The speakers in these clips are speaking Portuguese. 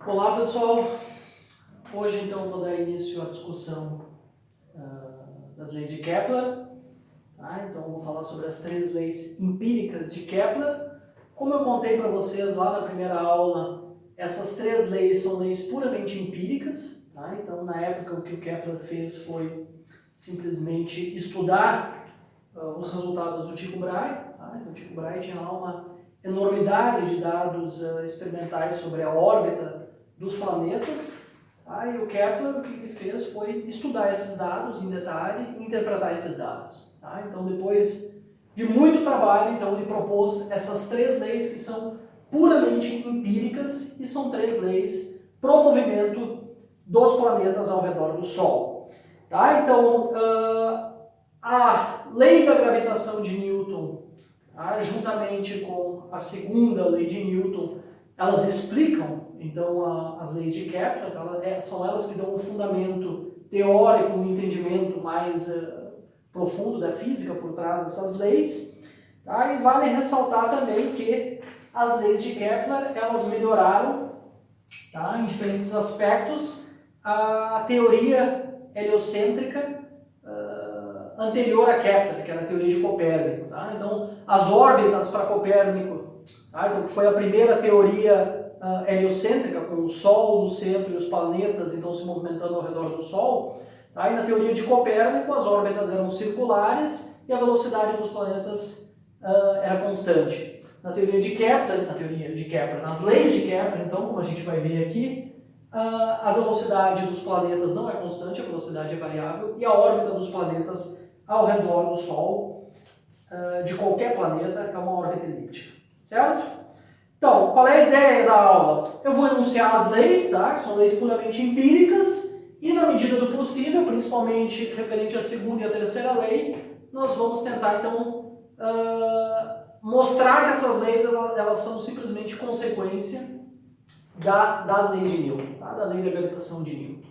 Olá pessoal, hoje então vou dar início à discussão das leis de Kepler. Tá? Então vou falar sobre as três leis empíricas de Kepler. Como eu contei para vocês lá na primeira aula, essas três leis são leis puramente empíricas. Tá? Então na época o que o Kepler fez foi simplesmente estudar os resultados do Tycho Brahe. Tá? Então o Tycho Brahe tinha lá uma enormidade de dados experimentais sobre a órbita dos planetas, tá? E o Kepler o que ele fez foi estudar esses dados em detalhe e interpretar esses dados. Tá? Então depois de muito trabalho, então, ele propôs essas três leis que são puramente empíricas e são três leis pro movimento dos planetas ao redor do Sol. Tá? Então a lei da gravitação de Newton, tá? Juntamente com a segunda lei de Newton, elas explicam então as leis de Kepler. São elas que dão um fundamento teórico, um entendimento mais profundo da física por trás dessas leis. Tá? E vale ressaltar também que as leis de Kepler elas melhoraram, tá, em diferentes aspectos a teoria heliocêntrica anterior a Kepler, que era a teoria de Copérnico. Tá? Então as órbitas para Copérnico, tá, então, que foi a primeira teoria heliocêntrica, com o Sol no centro e os planetas então se movimentando ao redor do Sol. Tá? E na teoria de Copérnico as órbitas eram circulares e a velocidade dos planetas era constante. Na teoria de Kepler, nas leis de Kepler, então, como a gente vai ver aqui, a velocidade dos planetas não é constante, a velocidade é variável, e a órbita dos planetas ao redor do Sol, de qualquer planeta, é uma órbita elíptica. Certo? Então, qual é a ideia da aula? Eu vou enunciar as leis, tá? Que são leis puramente empíricas, e na medida do possível, principalmente referente à segunda e à terceira lei, nós vamos tentar, então, mostrar que essas leis elas são simplesmente consequência das leis de Newton, tá? Da lei da gravitação de Newton.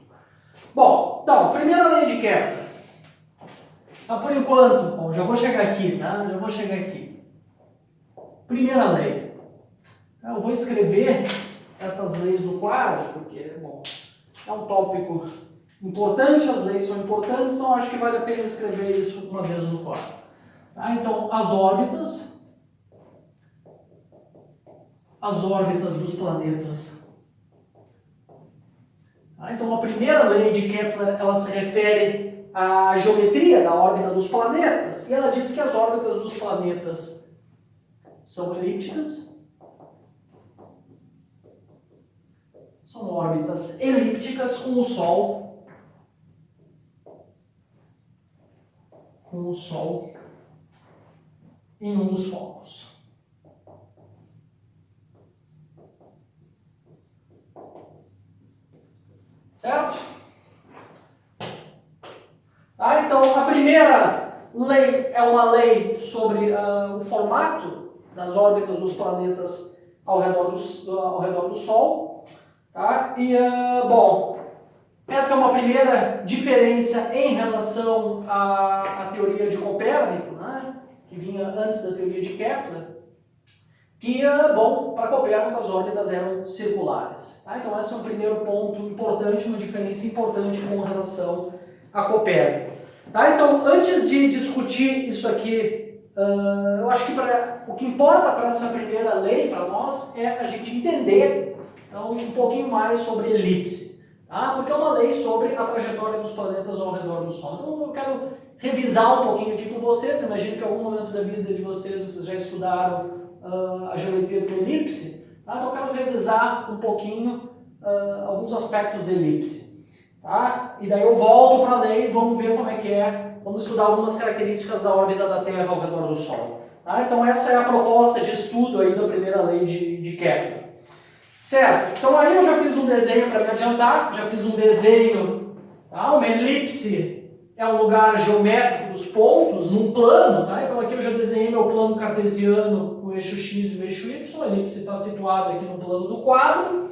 Bom, então, primeira lei de Kepler. Então, por enquanto, bom, já vou chegar aqui, tá? Já vou chegar aqui. Primeira lei. Eu vou escrever essas leis no quadro, porque, bom, é um tópico importante, as leis são importantes, então acho que vale a pena escrever isso uma vez no quadro. Tá? Então, as órbitas dos planetas. Tá? Então, a primeira lei de Kepler, ela se refere à geometria da órbita dos planetas, e ela diz que as órbitas dos planetas são elípticas. São órbitas elípticas com o Sol em um dos focos. Certo? Tá? Então, a primeira lei é uma lei sobre o formato das órbitas dos planetas ao redor do Sol. Tá? E, bom, essa é uma primeira diferença em relação à teoria de Copérnico, né? Que vinha antes da teoria de Kepler, que, bom, para Copérnico as órbitas eram circulares. Tá? Então esse é um primeiro ponto importante, uma diferença importante com relação a Copérnico. Tá? Então, antes de discutir isso aqui, eu acho que o que importa para essa primeira lei, para nós, é a gente entender então, um pouquinho mais sobre elipse, tá? Porque é uma lei sobre a trajetória dos planetas ao redor do Sol. Então eu quero revisar um pouquinho aqui com vocês. Imagino que em algum momento da vida de vocês já estudaram a geometria do elipse. Tá? Então eu quero revisar um pouquinho alguns aspectos da elipse. Tá? E daí eu volto para a lei e vamos ver como é que é. Vamos estudar algumas características da órbita da Terra ao redor do Sol. Tá? Então essa é a proposta de estudo aí da primeira lei de Kepler. Certo? Então aí eu já fiz um desenho para me adiantar, já fiz um desenho, tá? Uma elipse é um lugar geométrico dos pontos, num plano, tá? Então aqui eu já desenhei meu plano cartesiano, o eixo X e o eixo Y, a elipse está situada aqui no plano do quadro.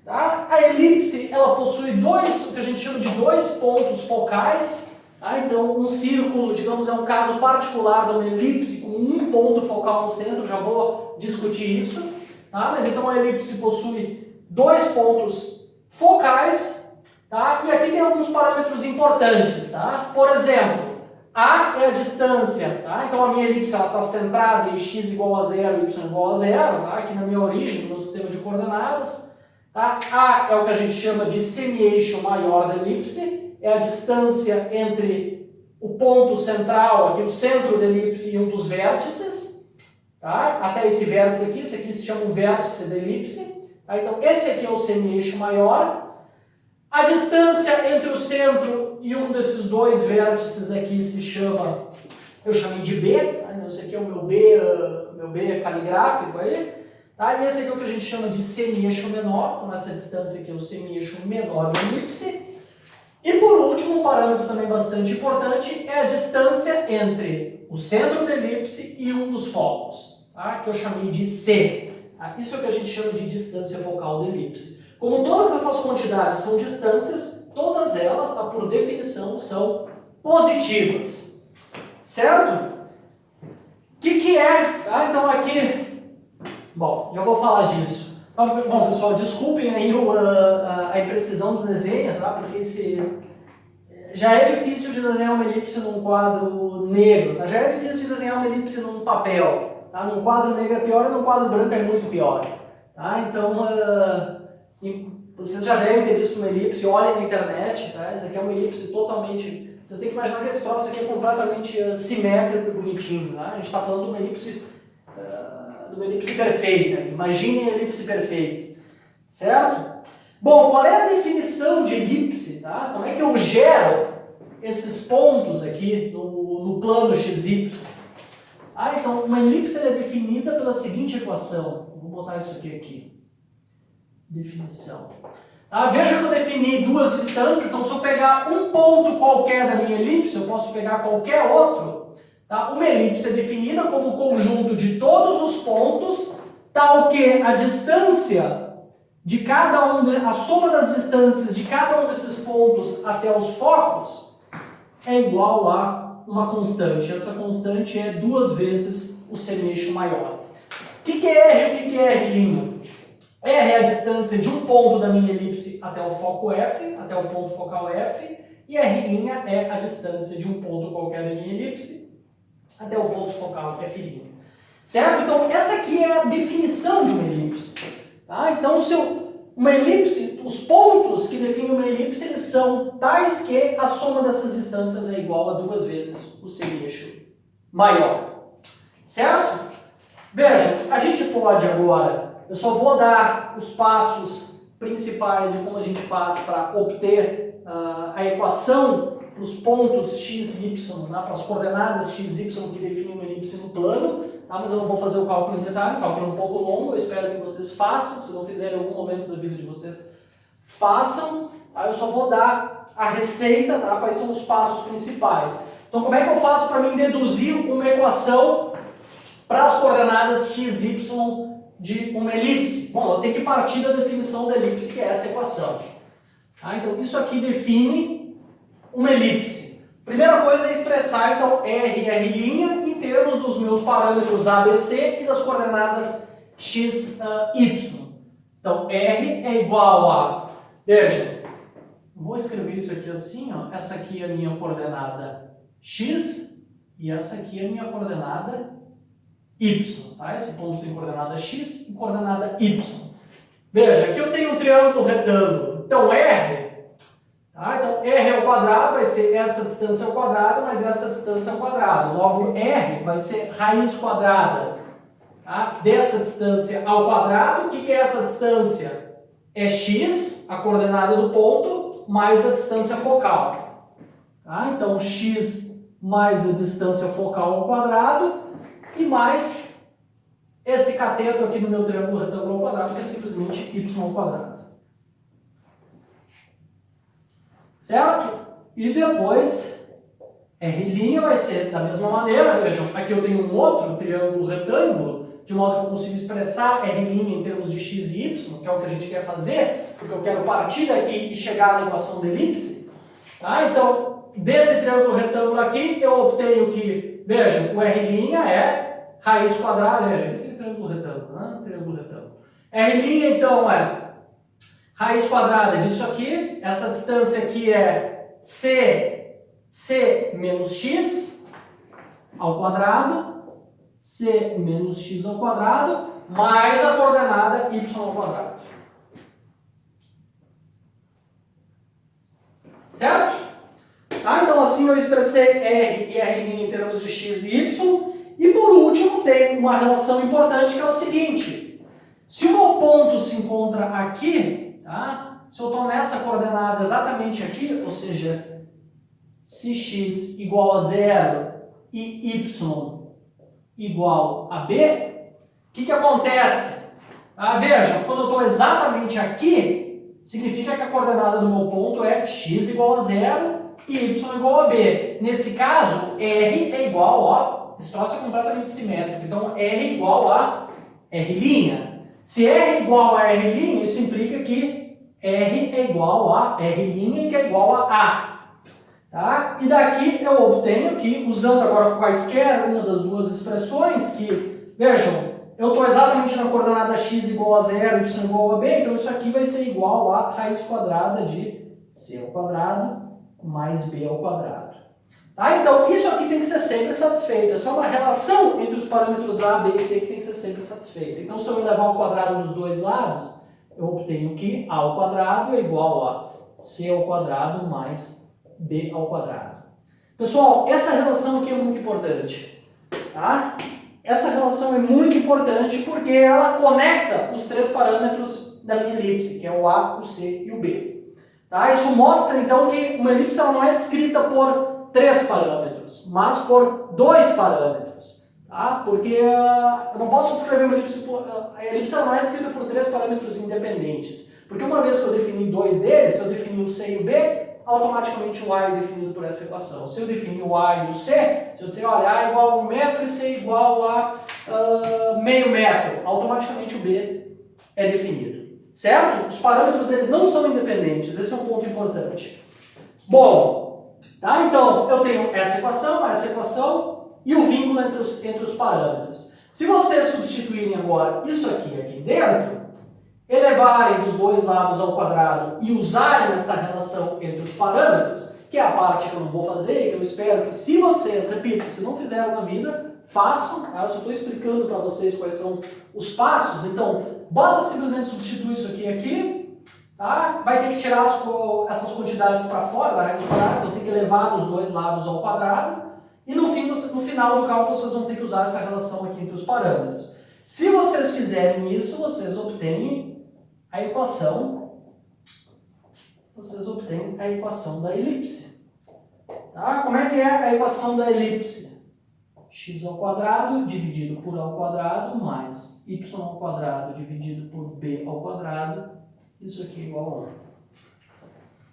Tá? A elipse, ela possui o que a gente chama de dois pontos focais, tá? Então um círculo, digamos, é um caso particular de uma elipse com um ponto focal no centro, já vou discutir isso. Tá? Mas então a elipse possui dois pontos focais, tá? E aqui tem alguns parâmetros importantes, tá? Por exemplo, A é a distância, tá? Então a minha elipse está centrada em x igual a 0 e y igual a 0, tá? Aqui na minha origem, no meu sistema de coordenadas. Tá? A é o que a gente chama de semi-eixo maior da elipse, é a distância entre o ponto central, aqui o centro da elipse, e um dos vértices, tá? Até esse vértice aqui, esse aqui se chama um vértice da elipse. Tá? Então esse aqui é o semi-eixo maior. A distância entre o centro e um desses dois vértices aqui se chama, eu chamei de B, tá? Esse aqui é o meu B caligráfico aí. Tá? E esse aqui é o que a gente chama de semi-eixo menor, então essa distância aqui é o semi-eixo menor da elipse. E por último, um parâmetro também bastante importante é a distância entre o centro da elipse e um dos focos, tá? Que eu chamei de C. Tá? Isso é o que a gente chama de distância focal da elipse. Como todas essas quantidades são distâncias, todas elas, tá, por definição, são positivas. Certo? O que é? Tá? Então aqui, bom, já vou falar disso. Bom, pessoal, desculpem aí a imprecisão do desenho, tá? Porque já é difícil de desenhar uma elipse num quadro negro, tá? Já é difícil de desenhar uma elipse num papel. Tá? Num quadro negro é pior e num quadro branco é muito pior. Tá? Então, vocês já devem ter visto uma elipse, olhem na internet, tá? Isso aqui é uma elipse totalmente... Vocês têm que imaginar que esse troço aqui é completamente simétrico e bonitinho, tá? A gente está falando de uma elipse perfeita. Imaginem a elipse perfeita, certo? Bom, qual é a definição de elipse, tá? Como é que eu gero esses pontos aqui no plano XY? Então, uma elipse é definida pela seguinte equação. Vou botar isso aqui. Definição. Veja que eu defini duas distâncias, então se eu pegar um ponto qualquer da minha elipse, eu posso pegar qualquer outro. Tá? Uma elipse é definida como o conjunto de todos os pontos, tal que a distância de cada a soma das distâncias de cada um desses pontos até os focos é igual a uma constante. Essa constante é 2 vezes o semi-eixo maior. O que é R e o que é R'? R é a distância de um ponto da minha elipse até o foco F, até o ponto focal F, e R' é a distância de um ponto qualquer da minha elipse até o ponto focal F'. Certo? Então, essa aqui é a definição de uma elipse. Tá? Então, uma elipse, os pontos que definem uma elipse, eles são tais que a soma dessas distâncias é igual a 2 vezes o semi-eixo maior. Certo? Vejam, a gente pode agora... Eu só vou dar os passos principais de como a gente faz para obter a equação para os pontos x e y, para as coordenadas x e y que definem uma elipse no plano, tá? Mas eu não vou fazer o cálculo em detalhe, o cálculo é um pouco longo, eu espero que vocês façam, se não fizerem em algum momento da vida de vocês, façam. Eu só vou dar a receita, tá? Quais são os passos principais. Então, como é que eu faço para mim deduzir uma equação para as coordenadas x e y de uma elipse? Bom, eu tenho que partir da definição da elipse, que é essa equação. Então, isso aqui define uma elipse. Primeira coisa é expressar, então, R e R' em termos dos meus parâmetros A, B, C e das coordenadas x, y. Então, R é igual a... Veja, vou escrever isso aqui assim, ó. Essa aqui é a minha coordenada x e essa aqui é a minha coordenada y, tá? Esse ponto tem coordenada x e coordenada y. Veja, aqui eu tenho um triângulo retângulo, então R, tá? Então R ao quadrado vai ser essa distância ao quadrado, mas essa distância ao quadrado. Logo, R vai ser raiz quadrada, tá? Dessa distância ao quadrado. O que é essa distância? É x, a coordenada do ponto, mais a distância focal. Tá? Então, x mais a distância focal ao quadrado, e mais esse cateto aqui no meu triângulo retângulo ao quadrado, que é simplesmente y ao quadrado. Certo? E depois, R' vai ser da mesma maneira. Vejam, aqui eu tenho um outro triângulo retângulo, de modo que eu consigo expressar R' em termos de x e y, que é o que a gente quer fazer, porque eu quero partir daqui e chegar na equação da elipse. Tá? Então, desse triângulo retângulo aqui, eu obtenho que, vejam, o R' é raiz quadrada, veja, aqui é triângulo retângulo, né? Triângulo retângulo. R', então, é Raiz quadrada disso aqui, essa distância aqui é c menos x ao quadrado, c menos x ao quadrado, mais a coordenada y ao quadrado. Certo? Então assim eu expressei R e R' em termos de x e y. E por último tem uma relação importante que é o seguinte. Se o meu ponto se encontra aqui, tá? Se eu estou nessa coordenada exatamente aqui, ou seja, se x igual a 0 e y igual a b, o que acontece? Veja, quando eu estou exatamente aqui, significa que a coordenada do meu ponto é x igual a 0 e y igual a b. Nesse caso, R é igual a... Esse troço é completamente simétrico. Então, R igual a R'. Se R é igual a R', isso implica que R é igual a R', que é igual a A. Tá? E daqui eu obtenho que, usando agora quaisquer uma das duas expressões, que, vejam, eu estou exatamente na coordenada x igual a 0, y igual a b, então isso aqui vai ser igual a raiz quadrada de c ao quadrado mais b ao quadrado. Tá? Então, isso aqui tem que ser sempre satisfeito. Essa é uma relação entre os parâmetros a, b e c que tem que ser sempre satisfeita. Então, se eu elevar ao quadrado nos dois lados, eu obtenho que a ao quadrado é igual a c ao quadrado mais b ao quadrado. Pessoal, essa relação aqui é muito importante. Tá? Essa relação é muito importante porque ela conecta os três parâmetros da minha elipse, que é o a, o c e o b. Tá? Isso mostra, então, que uma elipse ela não é descrita por 3 parâmetros, mas por 2 parâmetros. Tá? Porque eu não posso descrever uma elipse a elipse não é descrita por 3 parâmetros independentes. Porque uma vez que eu defini 2 deles, se eu definir o c e o b, automaticamente o a é definido por essa equação. Se eu definir o a e o c, se eu disser, olha, a igual a 1 metro e c igual a meio metro, automaticamente o b é definido. Certo? Os parâmetros eles não são independentes, esse é um ponto importante. Bom, tá? Então eu tenho essa equação e o vínculo entre os parâmetros. Se vocês substituírem agora isso aqui dentro, elevarem dos dois lados ao quadrado e usarem esta relação entre os parâmetros, que é a parte que eu não vou fazer, que eu espero que se vocês, repito, se não fizeram na vida, façam, tá? Eu só estou explicando para vocês quais são os passos, então bota simplesmente substituir isso aqui, tá? Vai ter que tirar essas quantidades para fora da raiz quadrada, então tem que elevar dos dois lados ao quadrado, e no final do cálculo vocês vão ter que usar essa relação aqui entre os parâmetros. Se vocês fizerem isso, vocês obtêm a equação da elipse. Tá? Como é que é a equação da elipse? X ao quadrado dividido por A ao quadrado mais Y ao quadrado dividido por B ao quadrado. Isso aqui é igual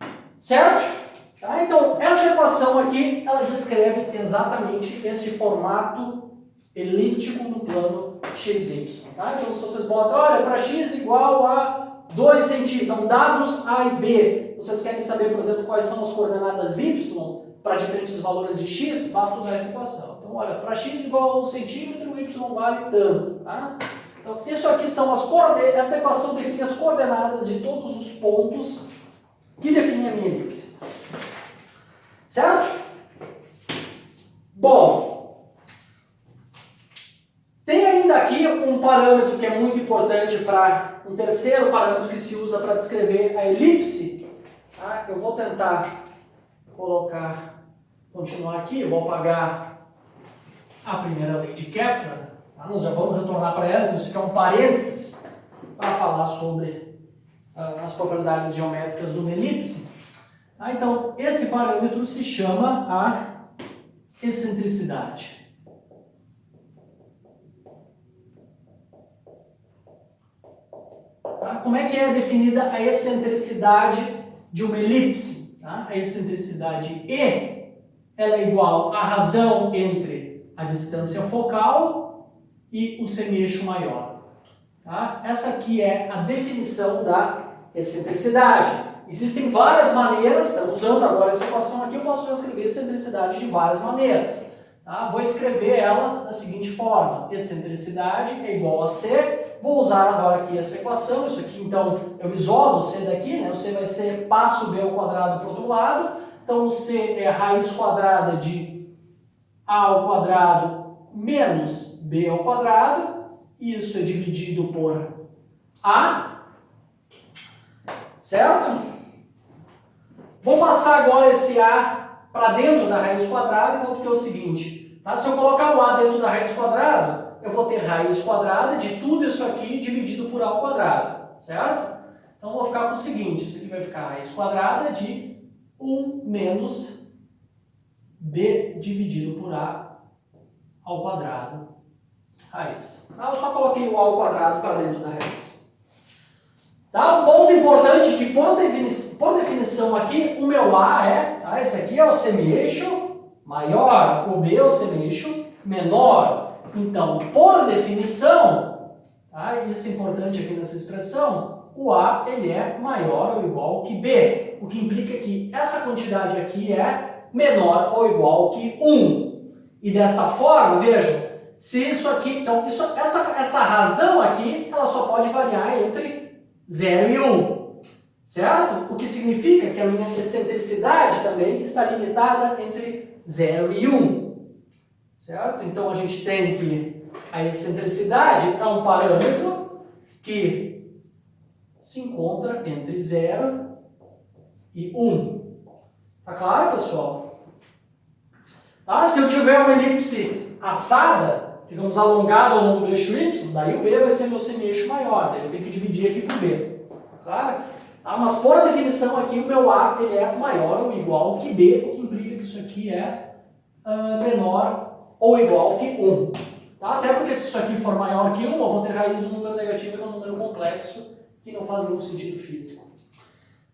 a 1. Certo? Tá? Então, essa equação aqui, ela descreve exatamente esse formato elíptico no plano XY. Tá? Então, se vocês botam, olha, para x igual a 2 centímetros, então dados A e B, vocês querem saber, por exemplo, quais são as coordenadas y para diferentes valores de x, basta usar essa equação. Então, olha, para x igual a 1 centímetro, y vale tanto. Tá? Então, isso aqui são as coordenadas, essa equação define as coordenadas de todos os pontos que definem a minha elipse. Certo? Bom, tem ainda aqui um parâmetro que é muito importante para um terceiro parâmetro que se usa para descrever a elipse. Tá? Eu vou tentar continuar aqui, eu vou apagar a primeira lei de Kepler. Tá? Nós já vamos retornar para ela, então isso aqui é um parênteses para falar sobre as propriedades geométricas de uma elipse. Tá? Então, esse parâmetro se chama a excentricidade. Tá? Como é que é definida a excentricidade de uma elipse? Tá? A excentricidade E ela é igual à razão entre a distância focal e o semieixo maior. Tá? Essa aqui é a definição da excentricidade. Existem várias maneiras, usando agora essa equação aqui, eu posso escrever excentricidade de várias maneiras. Tá? Vou escrever ela da seguinte forma: excentricidade é igual a C vou usar agora aqui essa equação, isso aqui então eu isolo o C daqui, né? O C vai ser passo B ao quadrado para o outro lado, então o C é raiz quadrada de A ao quadrado menos B ao quadrado, isso é dividido por A, certo? Vou passar agora esse A para dentro da raiz quadrada e vou obter o seguinte, tá? Se eu colocar o A dentro da raiz quadrada, eu vou ter raiz quadrada de tudo isso aqui dividido por A ao quadrado, certo? Então, vou ficar com o seguinte, isso aqui vai ficar raiz quadrada de 1 menos B dividido por A ao quadrado, raiz. Tá? Eu só coloquei o A ao quadrado para dentro da raiz. Tá? Um ponto importante que, por definição aqui, o meu A é, tá? Esse aqui é o semi-eixo maior, o B é o semi-eixo menor. Então, por definição, tá? Isso é importante aqui nessa expressão, o A ele é maior ou igual que B, o que implica que essa quantidade aqui é menor ou igual que 1. E desta forma, vejam, se isso aqui, então essa razão aqui, ela só pode variar entre 0 e 1, certo? O que significa que a minha excentricidade também está limitada entre 0 e 1. Certo? Então, a gente tem que a excentricidade é um parâmetro que se encontra entre 0 e 1. Tá claro, pessoal? Tá? Se eu tiver uma elipse assada, digamos, alongada ao longo do eixo Y, daí o B vai ser meu semi-eixo maior, daí eu tenho que dividir aqui por B. Tá claro? Tá? Mas, por definição, aqui o meu A ele é maior ou igual que B, o que implica que isso aqui é menor ou igual que 1. Tá? Até porque se isso aqui for maior que 1, eu vou ter raiz do número negativo, que é um número complexo, que não faz nenhum sentido físico.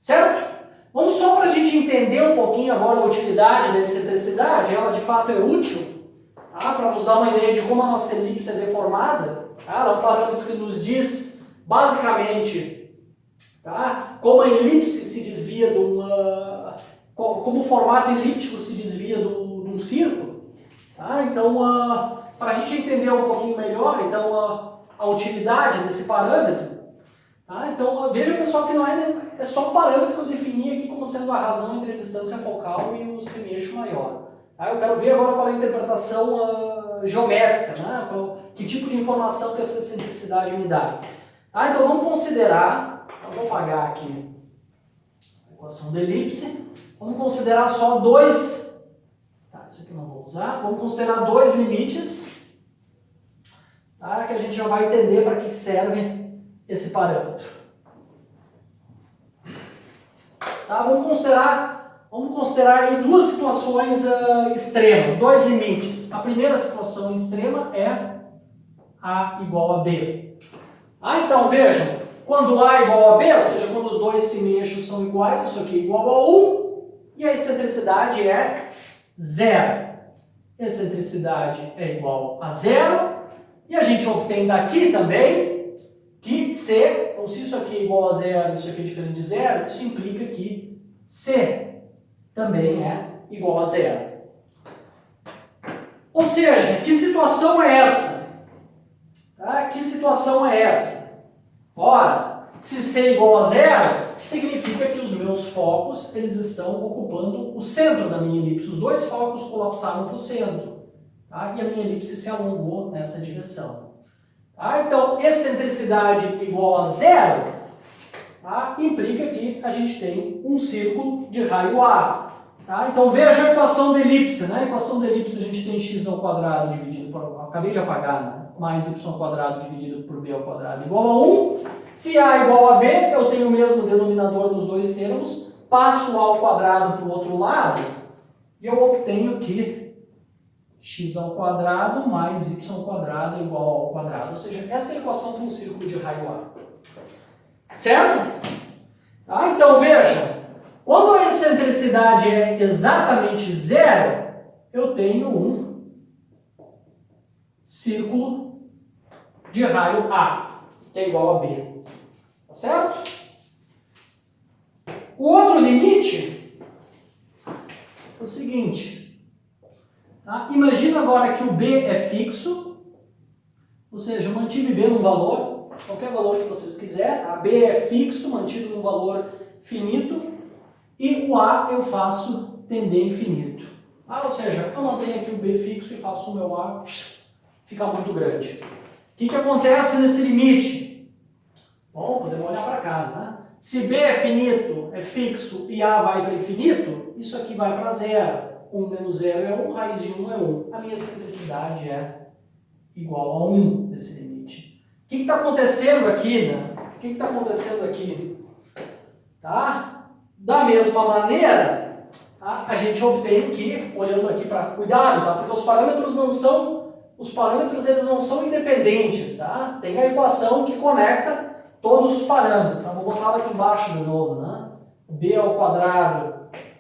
Certo? Vamos só para a gente entender um pouquinho agora a utilidade da excentricidade, ela de fato é útil, tá? Para nos dar uma ideia de como a nossa elipse é deformada. Tá? Ela é um parâmetro que nos diz, basicamente, tá? Como a elipse se desvia de uma... como o formato elíptico se desvia de um círculo. Tá? Então, para a gente entender um pouquinho melhor então, a utilidade desse parâmetro, tá? Então, veja, pessoal, que não é só um parâmetro que eu defini aqui como sendo a razão entre a distância focal e o semi-eixo maior. Tá? Eu quero ver agora qual é a interpretação geométrica, né? Que tipo de informação que essa excentricidade me dá. Tá? Então, vamos considerar, eu vou apagar aqui a equação da elipse, vamos considerar só dois. Isso aqui não vou usar. Vamos considerar dois limites, tá? Que a gente já vai entender para que serve esse parâmetro. Tá? Vamos considerar aí duas situações extremas, dois limites. A primeira situação extrema é A igual a B. Então vejam, quando A é igual a B, ou seja, quando os dois semi-eixos são iguais, isso aqui é igual a 1, e a excentricidade é 0. Excentricidade é igual a 0. E a gente obtém daqui também que C, então se isso aqui é igual a 0 e isso aqui é diferente de 0, isso implica que C também é igual a 0. Ou seja, que situação é essa? Tá? Que situação é essa? Ora, se C é igual a 0, significa que os meus focos eles estão ocupando o centro da minha elipse. Os dois focos colapsaram para o centro, tá? E a minha elipse se alongou nessa direção. Tá? Então, excentricidade igual a 0, tá? Implica que a gente tem um círculo de raio A. Tá? Então, veja a equação da elipse. Né? A equação da elipse a gente tem x ao quadrado dividido por... Acabei de apagar, né? Mais y ao quadrado dividido por b ao quadrado igual a 1. Se A igual a B, eu tenho o mesmo denominador nos dois termos, passo A ao quadrado para o outro lado, e eu obtenho que x ao quadrado mais y ao quadrado é igual ao quadrado. Ou seja, essa é a equação para um círculo de raio A. Certo? Tá? Então, veja, quando a excentricidade é exatamente 0, eu tenho um círculo de raio A, que é igual a B. Tá certo? O outro limite é o seguinte. Tá? Imagina agora que o B é fixo, ou seja, eu mantive B no valor, qualquer valor que vocês quiserem, tá? B é fixo, mantido num valor finito, e o A eu faço tender a infinito. Ou seja, eu mantenho aqui o B fixo e faço o meu A ficar muito grande. O que acontece nesse limite? Bom, podemos olhar para cá, né? Se B é finito, é fixo, e A vai para infinito, isso aqui vai para zero. 1 menos 0 é 1, raiz de 1 é 1. A minha excentricidade é igual a 1 nesse limite. O que está acontecendo aqui, né? O que está acontecendo aqui? Tá? Da mesma maneira, tá? A gente obtém que, olhando aqui para cuidado, tá? Porque os parâmetros eles não são independentes, tá? Tem a equação que conecta todos os parâmetros. Tá? Vou botar ela aqui embaixo de novo, né? B ao quadrado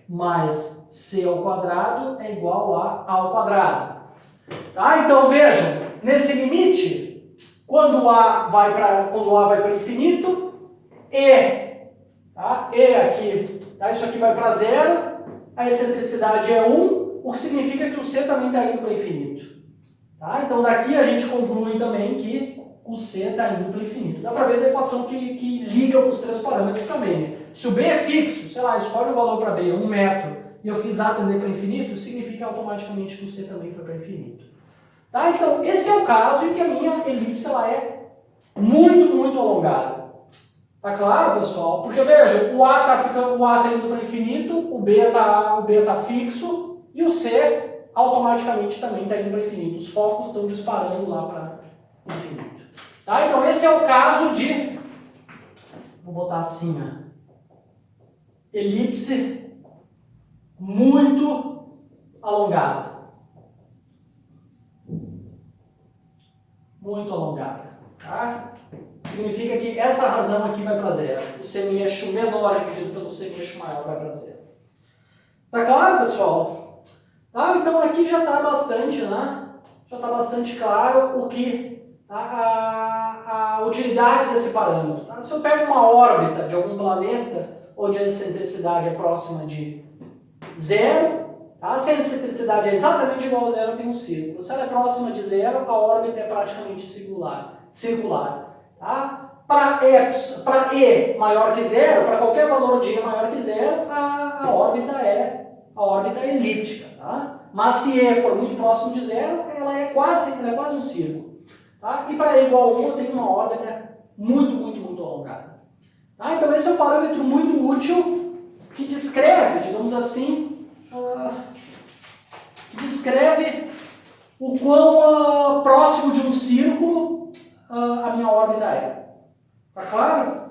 mais C ao quadrado é igual a ao quadrado. Tá? Então vejam, nesse limite, quando A vai para infinito, tá? E aqui, tá? Isso aqui vai para zero, a excentricidade é 1, o que significa que o C também está indo para infinito. Tá? Então daqui a gente conclui também que o C está indo para o infinito. Dá para ver da equação que liga os três parâmetros também. Né? Se o B é fixo, sei lá, escolhe o valor para B, 1 metro, e eu fiz A tender para infinito, significa automaticamente que o C também foi para infinito. Tá? Então, esse é o caso em que a minha elipse ela é muito, muito alongada. Tá claro, pessoal? Porque veja, o A tá indo para infinito, o B tá fixo, e o C automaticamente também está indo para infinito. Os focos estão disparando lá para infinito. Tá? Então, esse é o caso de, vou botar assim, ó, elipse muito alongada. Muito alongada. Tá? Significa que essa razão aqui vai para zero. O semi-eixo menor dividido pelo semi-eixo maior vai para zero. Tá claro, pessoal? Tá? Então, aqui já está bastante, né? Já está bastante claro o que a utilidade desse parâmetro. Tá? Se eu pego uma órbita de algum planeta onde a excentricidade é próxima de zero, tá? Se a excentricidade é exatamente igual a zero, eu tenho um círculo. Se ela é próxima de zero, a órbita é praticamente circular. Tá? Para E maior que zero, para qualquer valor de E maior que zero, a órbita é elíptica. Tá? Mas se E for muito próximo de zero, ela é quase um círculo. Tá? E para E igual a 1, eu tenho uma órbita muito, muito, muito alongada. Tá? Então esse é um parâmetro muito útil que descreve, digamos assim, o quão próximo de um círculo a minha órbita é. Tá claro?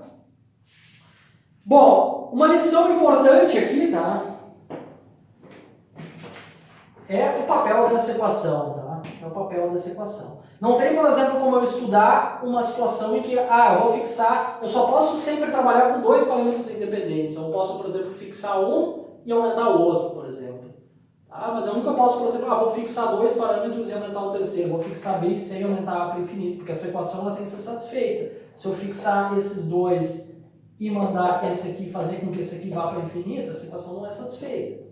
Bom, uma lição importante aqui, tá? É o papel dessa equação, tá? É o papel dessa equação. Não tem, por exemplo, como eu estudar uma situação em que, eu só posso sempre trabalhar com dois parâmetros independentes. Eu posso, por exemplo, fixar um e aumentar o outro, por exemplo. Tá? Mas eu nunca posso, por exemplo, vou fixar dois parâmetros e aumentar o terceiro. Vou fixar B e C e aumentar A para o infinito, porque essa equação ela tem que ser satisfeita. Se eu fixar esses dois e mandar esse aqui fazer com que esse aqui vá para o infinito, essa equação não é satisfeita.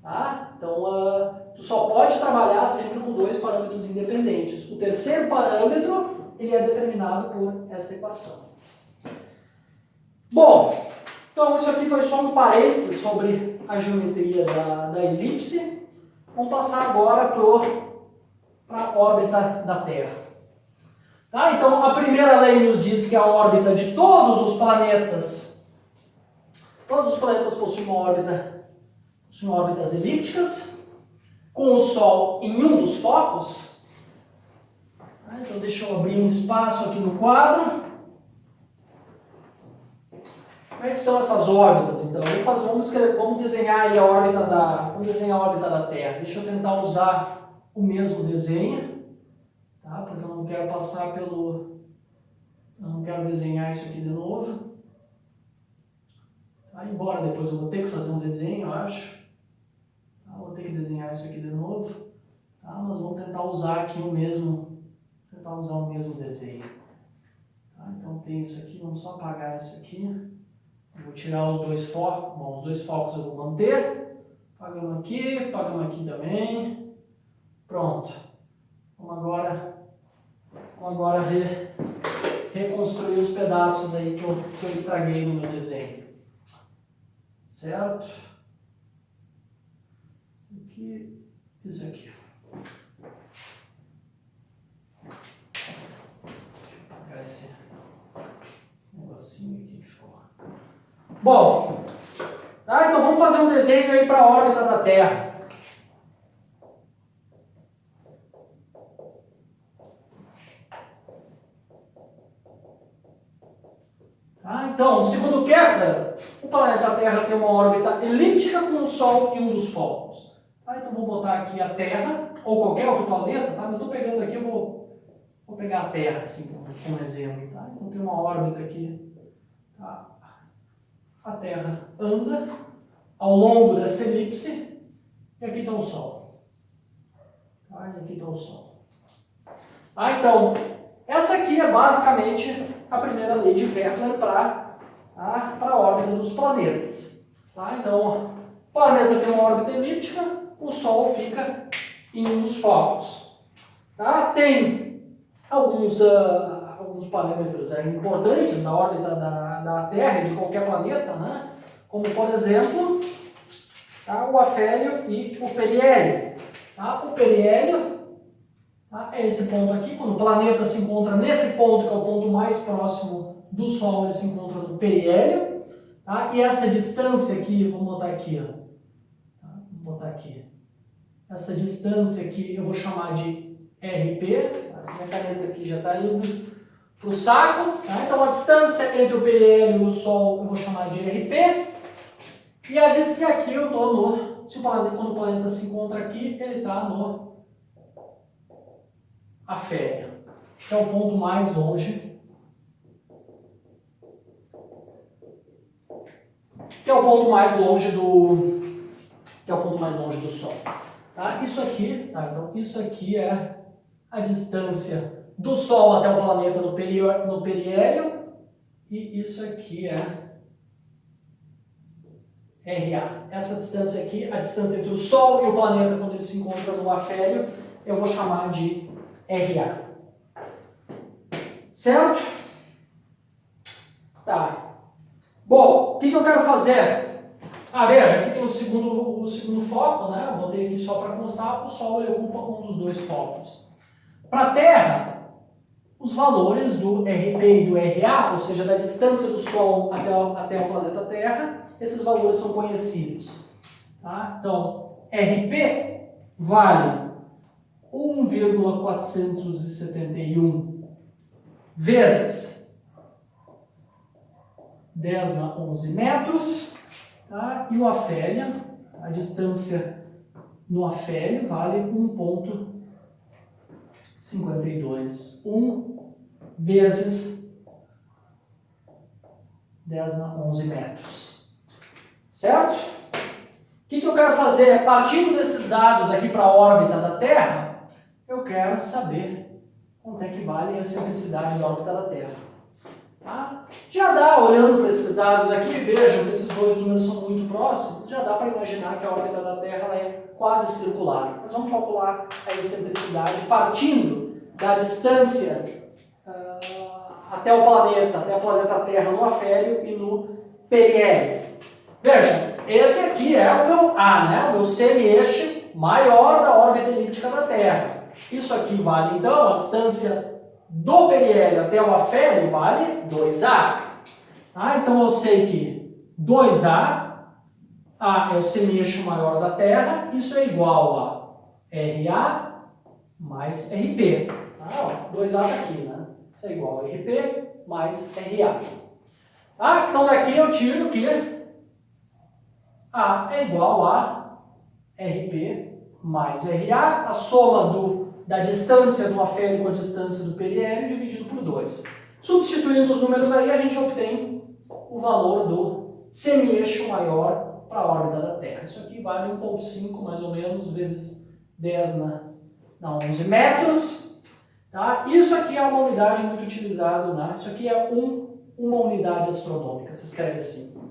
Tá? Então, tu só pode trabalhar sempre com dois parâmetros independentes. O terceiro parâmetro ele é determinado por esta equação. Bom, então isso aqui foi só um parênteses sobre a geometria da elipse. Vamos passar agora para a órbita da Terra. Tá? Então, a primeira lei nos diz que a órbita de todos os planetas possuem órbitas elípticas, com o Sol em um dos focos. Então deixa eu abrir um espaço aqui no quadro. Como é que são essas órbitas? Então, vamos desenhar aí a órbita da Terra. Deixa eu tentar usar o mesmo desenho, tá? Porque eu não quero eu não quero desenhar isso aqui de novo. Tá? Embora depois eu vou ter que fazer um desenho, eu acho. Vou ter que desenhar isso aqui de novo, tá? Mas vamos tentar usar aqui o mesmo desenho. Tá? Então tem isso aqui, vamos só apagar isso aqui. Eu vou tirar os dois focos. Bom, os dois focos eu vou manter. Apagamos aqui também. Pronto. Vamos agora reconstruir os pedaços aí que eu estraguei no meu desenho. Certo? Isso aqui, isso aqui. Deixa eu apagar esse negocinho aqui que ficou. Bom, tá, então vamos fazer um desenho aí para a órbita da Terra. Tá, então, segundo Kepler, o planeta Terra tem uma órbita elíptica com o Sol e um dos polos. Tá, então vou botar aqui a Terra, ou qualquer outro planeta, tá? Eu estou pegando aqui, eu vou pegar a Terra assim, como exemplo. Tá? Então tem uma órbita aqui. Tá? A Terra anda ao longo dessa elipse e aqui está o Sol. Tá? E aqui está o Sol. Tá? Então, essa aqui é basicamente a primeira lei de Kepler para a órbita dos planetas. Tá? Então, o planeta tem uma órbita elíptica, o Sol fica em um dos polos. Tá? Tem alguns parâmetros importantes na órbita da Terra e de qualquer planeta, né? Como, por exemplo, tá? O afélio e o periélio. Tá? O periélio, tá? É esse ponto aqui, quando o planeta se encontra nesse ponto, que é o ponto mais próximo do Sol, ele se encontra no periélio. Tá? E essa distância aqui, vamos botar aqui, ó. Tá? Vou botar aqui. Essa distância aqui eu vou chamar de RP. Essa minha caneta aqui já está indo para o saco. Tá? Então a distância entre o periélio e o Sol eu vou chamar de RP. E a distância aqui eu estou no... quando o planeta se encontra aqui, ele está no afélio, que é o ponto mais longe. Que é o ponto mais longe do Sol. Tá? Isso aqui, tá? Então isso aqui é a distância do Sol até o planeta no periélio, e isso aqui é RA. Essa distância aqui, a distância entre o Sol e o planeta quando ele se encontra no afélio, eu vou chamar de RA. Certo? Tá. Bom, o que eu quero fazer? Veja, aqui tem o segundo foco, né? Eu botei aqui só para constar, o Sol ele ocupa um dos dois focos. Para a Terra, os valores do RP e do RA, ou seja, da distância do Sol até o planeta Terra, esses valores são conhecidos. Tá? Então, RP vale 1,471 vezes 10 na 11 metros. Tá? E o afélio, a distância no afélio vale 1,52. 1 vezes 10 na 11 metros. Certo? O que eu quero fazer? Partindo desses dados aqui para a órbita da Terra, eu quero saber quanto é que vale a excentricidade da órbita da Terra. Tá? Já dá, olhando para esses dados aqui, vejam que esses dois números são muito próximos, já dá para imaginar que a órbita da Terra ela é quase circular. Nós vamos calcular a excentricidade partindo da distância até o planeta Terra no afélio e no periélio. Veja, esse aqui é o meu A, né? O meu semi-eixo maior da órbita elíptica da Terra. Isso aqui vale, então, a distância do periélio até o afélio vale 2A. Tá? Então eu sei que 2A, A é o semi-eixo maior da Terra, isso é igual a RA mais RP. Tá? 2A está aqui, né? Isso é igual a RP mais RA. Tá? Então daqui eu tiro que A é igual a RP mais RA, a soma da distância do afélio com a distância do periélio dividido por 2. Substituindo os números aí, a gente obtém o valor do semi-eixo maior para a órbita da Terra. Isso aqui vale 1,5 mais ou menos vezes 10 na 11 metros. Tá? Isso aqui é uma unidade muito utilizada, né? Isso aqui é uma unidade astronômica, se escreve assim.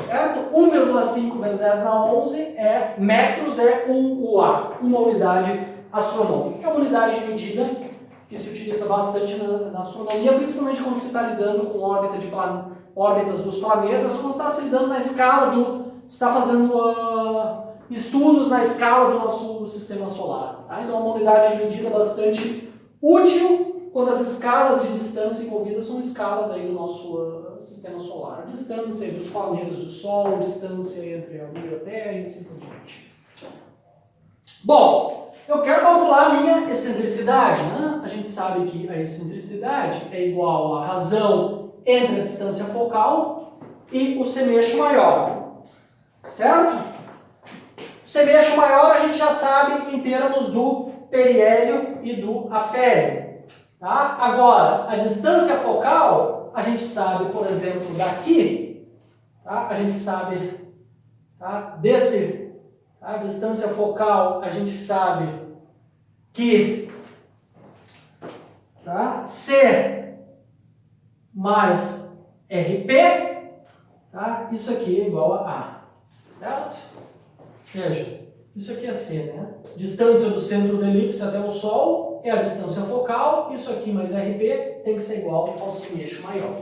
Certo? 1,5 vezes 10 na 11 metros, é 1 UA, uma unidade astronômica, que é uma unidade de medida que se utiliza bastante na astronomia, principalmente quando se está lidando com órbitas dos planetas, quando está se lidando na escala está fazendo estudos na escala do nosso sistema solar. Tá? Então é uma unidade de medida bastante útil quando as escalas de distância envolvidas são escalas aí do nosso sistema solar. A distância dos planetas do Sol, a distância entre a Lua e a Terra e assim por diante. Bom, eu quero calcular a minha excentricidade, né? A gente sabe que a excentricidade é igual à razão entre a distância focal e o semeixo maior, certo? O semeixo maior a gente já sabe em termos do periélio e do afélio, tá? Agora, a distância focal, a gente sabe, por exemplo, daqui, tá? A gente sabe, tá? A distância focal, a gente sabe que, tá? C mais RP, tá? Isso aqui é igual a A, certo? Veja, isso aqui é C, né? Distância do centro da elipse até o Sol é a distância focal, isso aqui mais RP tem que ser igual ao semeixo maior.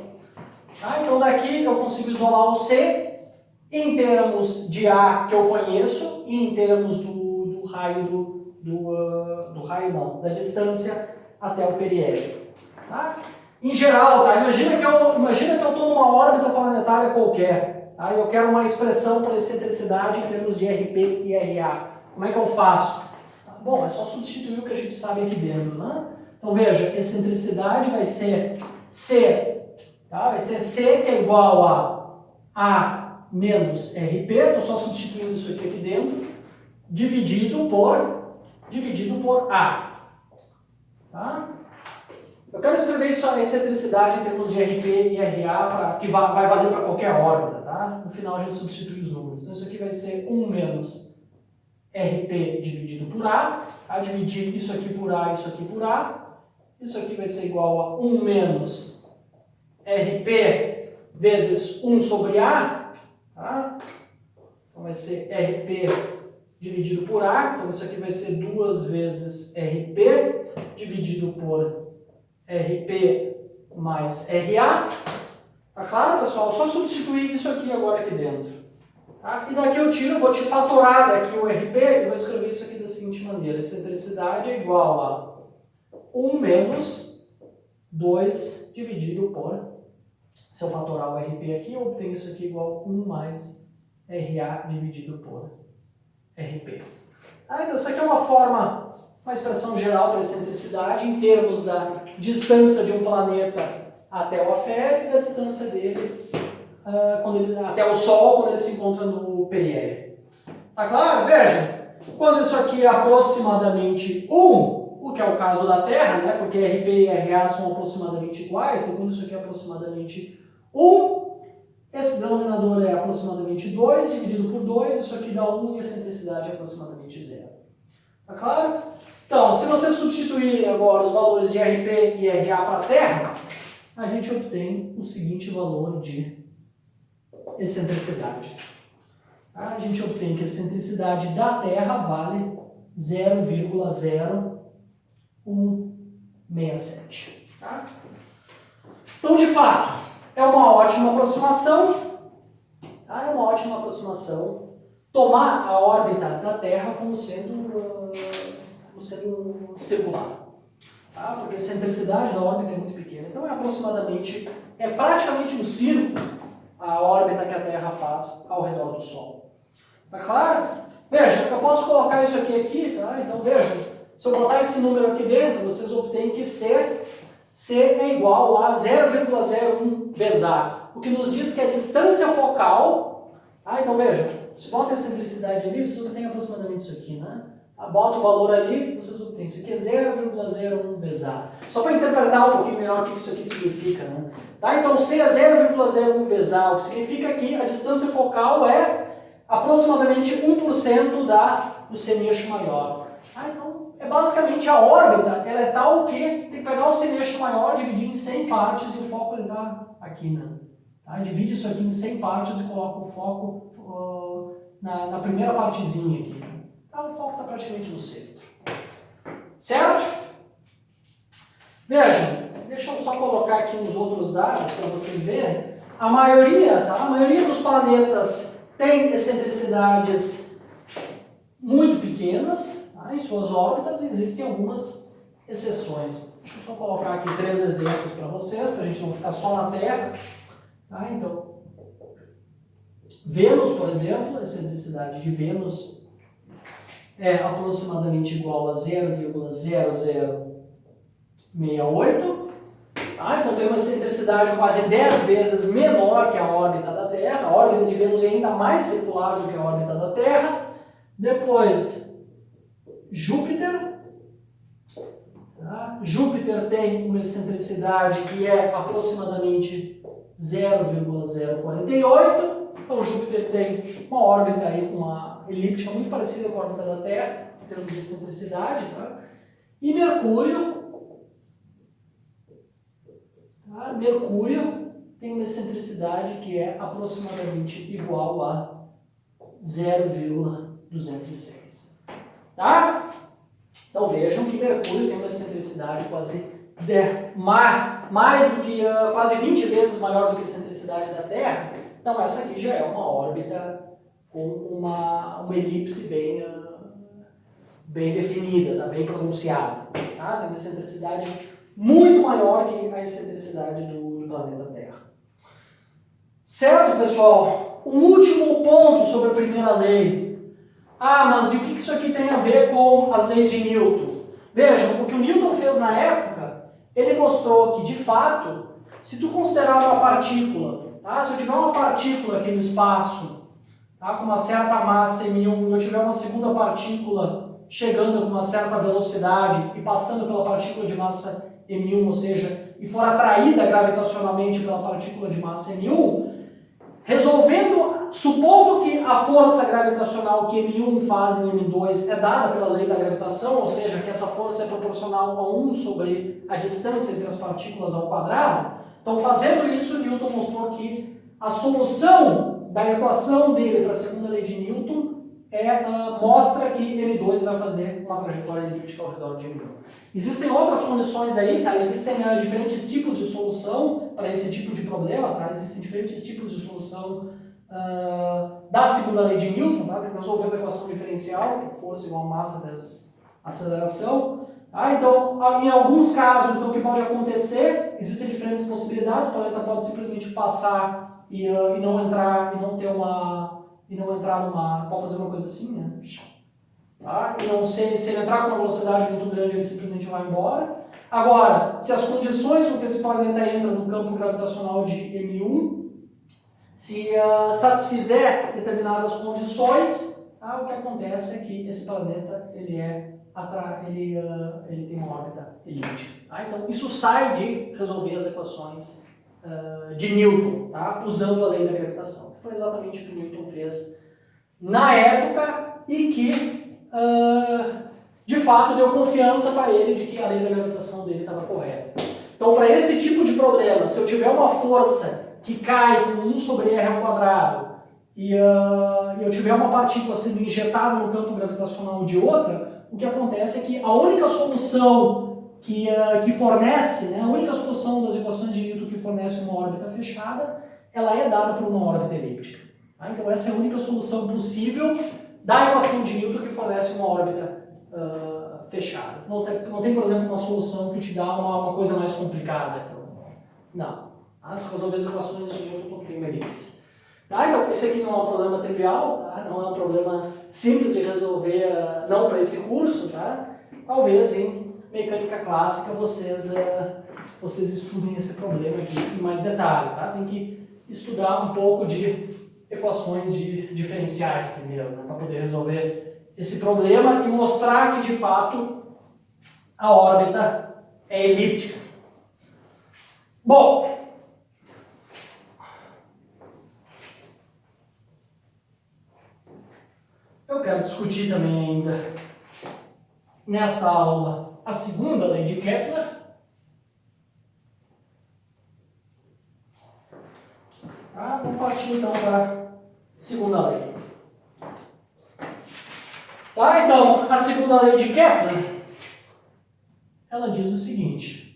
Tá? Então daqui eu consigo isolar o C em termos de A que eu conheço e em termos do raio da distância até o periélio. Tá? Em geral, tá? Imagina que eu estou numa órbita planetária qualquer, tá? Eu quero uma expressão para excentricidade em termos de RP e RA. Como é que eu faço? Bom, é só substituir o que a gente sabe aqui dentro, né? Então veja, excentricidade vai ser C, tá? Vai ser C que é igual a menos RP, estou só substituindo isso aqui dentro, dividido por A. Tá? Eu quero escrever isso, a excentricidade em termos de RP e RA, que vai valer para qualquer órbita. Tá? No final a gente substitui os números. Então isso aqui vai ser 1 menos RP dividido por A. Tá? Dividir isso aqui por A, isso aqui por A. Isso aqui vai ser igual a 1 menos RP vezes 1 sobre A. Tá? Então vai ser RP dividido por A, então isso aqui vai ser 2 vezes RP dividido por RP mais RA. Tá claro, pessoal? Só substituir isso aqui agora aqui dentro. Tá? E daqui eu vou te fatorar daqui o RP e vou escrever isso aqui da seguinte maneira. Excentricidade é igual a 1 menos 2 dividido por... Se eu fatorar o RP aqui, eu obtenho isso aqui igual a 1 mais RA dividido por RP. Então isso aqui é uma expressão geral para a excentricidade em termos da distância de um planeta até o afélio e da distância dele até o Sol quando ele se encontra no periélio. Tá claro? Veja, quando isso aqui é aproximadamente 1, o que é o caso da Terra, né? Porque RP e RA são aproximadamente iguais, então quando isso aqui é aproximadamente 1, esse denominador é aproximadamente 2, dividido por 2, isso aqui dá 1 e a excentricidade é aproximadamente 0. Tá claro? Então, se você substituir agora os valores de RP e RA para a Terra, a gente obtém o seguinte valor de excentricidade. A gente obtém que a excentricidade da Terra vale 0,0167. Tá? Então, de fato, é uma ótima aproximação. Tá? É uma ótima aproximação tomar a órbita da Terra como sendo circular. Tá? Porque a excentricidade da órbita é muito pequena. Então é praticamente um círculo a órbita que a Terra faz ao redor do Sol. Tá claro? Veja, eu posso colocar isso aqui, tá? Então veja, se eu botar esse número aqui dentro, vocês obtêm que C é igual a 0,01 vezes A, o que nos diz que a distância focal, tá? Então veja, se bota a excentricidade ali, vocês obtêm aproximadamente isso aqui, né? Bota o valor ali, vocês obtêm. Isso aqui é 0,01 vezes A. Só para interpretar um pouquinho melhor o que isso aqui significa, né? Tá? Então C é 0,01 vezes A, o que significa que a distância focal é aproximadamente 1% do semeixo maior. Então, basicamente a órbita ela é tal que tem que pegar o semeixo maior, dividir em 100 partes e o foco está aqui, né? Tá? Divide isso aqui em 100 partes e coloca o foco na primeira partezinha aqui. Tá? O foco está praticamente no centro. Certo? Vejam, deixa eu só colocar aqui uns outros dados para vocês verem. A maioria dos planetas tem excentricidades muito pequenas, tá? Em suas órbitas. Existem algumas exceções. Deixa eu só colocar aqui 3 exemplos para vocês, para a gente não ficar só na Terra. Tá? Então, Vênus, por exemplo, a excentricidade de Vênus é aproximadamente igual a 0,0068. Tá? Então tem uma excentricidade quase 10 vezes menor que a órbita da Terra. A órbita de Vênus é ainda mais circular do que a órbita da Terra. Depois, Júpiter. Tá? Júpiter tem uma excentricidade que é aproximadamente 0,048. Então Júpiter tem uma órbita aí, uma elíptica muito parecida com a órbita da Terra, em termos de excentricidade. Tá? E Mercúrio. Tá? Mercúrio tem uma excentricidade que é aproximadamente igual a 0,206. Tá? Então vejam que Mercúrio tem uma excentricidade quase mais do que quase 20 vezes maior do que a excentricidade da Terra. Então essa aqui já é uma órbita com uma elipse bem definida, tá? Bem pronunciada. Tá? Tem uma excentricidade muito maior que a excentricidade do planeta Terra. Certo, pessoal? O último ponto sobre a primeira lei. Ah, mas e o que isso aqui tem a ver com as leis de Newton? Vejam, o que o Newton fez na época, ele mostrou que, de fato, se tu considerar uma partícula, tá? Se eu tiver uma partícula aqui no espaço, tá? Com uma certa massa m1, e eu tiver uma segunda partícula chegando com uma certa velocidade e passando pela partícula de massa m1, ou seja, e for atraída gravitacionalmente pela partícula de massa m1, supondo que a força gravitacional que M1 faz em M2 é dada pela lei da gravitação, ou seja, que essa força é proporcional a 1 sobre a distância entre as partículas ao quadrado, então fazendo isso, Newton mostrou que a solução da equação dele para a segunda lei de Newton mostra que M2 vai fazer uma trajetória elíptica ao redor de M1. Existem outras condições aí, tá? Existem diferentes tipos de solução para esse tipo de problema, tá? Existem diferentes tipos de solução da segunda lei de Newton, tá? Resolvendo a equação diferencial, força igual a massa vezes aceleração. Tá? Então, em alguns casos, então, o que pode acontecer, existem diferentes possibilidades, o planeta pode simplesmente passar e não entrar, e não ter pode fazer uma coisa assim, né? Tá? E não se ele entrar com uma velocidade muito grande, ele simplesmente vai embora. Agora, se as condições com que esse planeta entra no campo gravitacional de M1 se satisfizer determinadas condições, tá? O que acontece é que esse planeta ele tem uma órbita elíptica. Tá? Então, isso sai de resolver as equações de Newton, tá? Usando a lei da gravitação. Foi exatamente o que Newton fez na época e que, de fato, deu confiança para ele de que a lei da gravitação dele estava correta. Então, para esse tipo de problema, se eu tiver uma força que cai com 1 sobre r ao quadrado e eu tiver uma partícula sendo injetada no campo gravitacional de outra, o que acontece é que a única solução que fornece, né, a única solução das equações de Newton que fornece uma órbita fechada, ela é dada por uma órbita elíptica. Tá? Então essa é a única solução possível da equação de Newton que fornece uma órbita fechada. Não tem, por exemplo, uma solução que te dá uma coisa mais complicada. Não. Se resolver as equações de Newton tem uma elipse. Tá? Então, esse aqui não é um problema trivial, tá? Não é um problema simples de resolver, não para esse curso. Tá? Talvez em mecânica clássica vocês estudem esse problema aqui em mais detalhe. Tá? Tem que estudar um pouco de equações de diferenciais primeiro, né? Para poder resolver esse problema e mostrar que, de fato, a órbita é elíptica. Bom, eu quero discutir também ainda, nesta aula, a segunda lei de Kepler. Tá? Vamos partir então para a segunda lei. Tá? Então, a segunda lei de Kepler, ela diz o seguinte.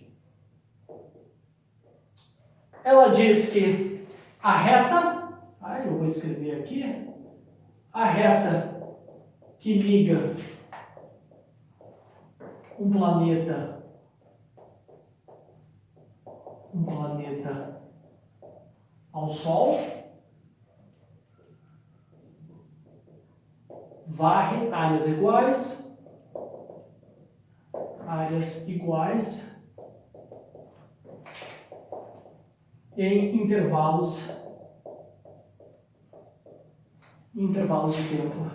ela diz que a reta, eu vou escrever aqui, a reta que liga um planeta ao Sol varre áreas iguais em intervalos de tempo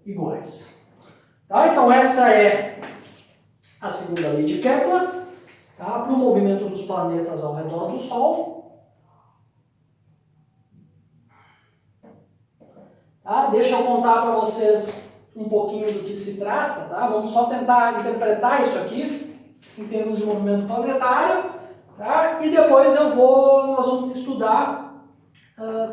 iguais. Tá? Então essa é a segunda lei de Kepler, tá? Para o movimento dos planetas ao redor do Sol. Tá? Deixa eu contar para vocês um pouquinho do que se trata. Tá? Vamos só tentar interpretar isso aqui em termos de movimento planetário. Tá? E depois nós vamos estudar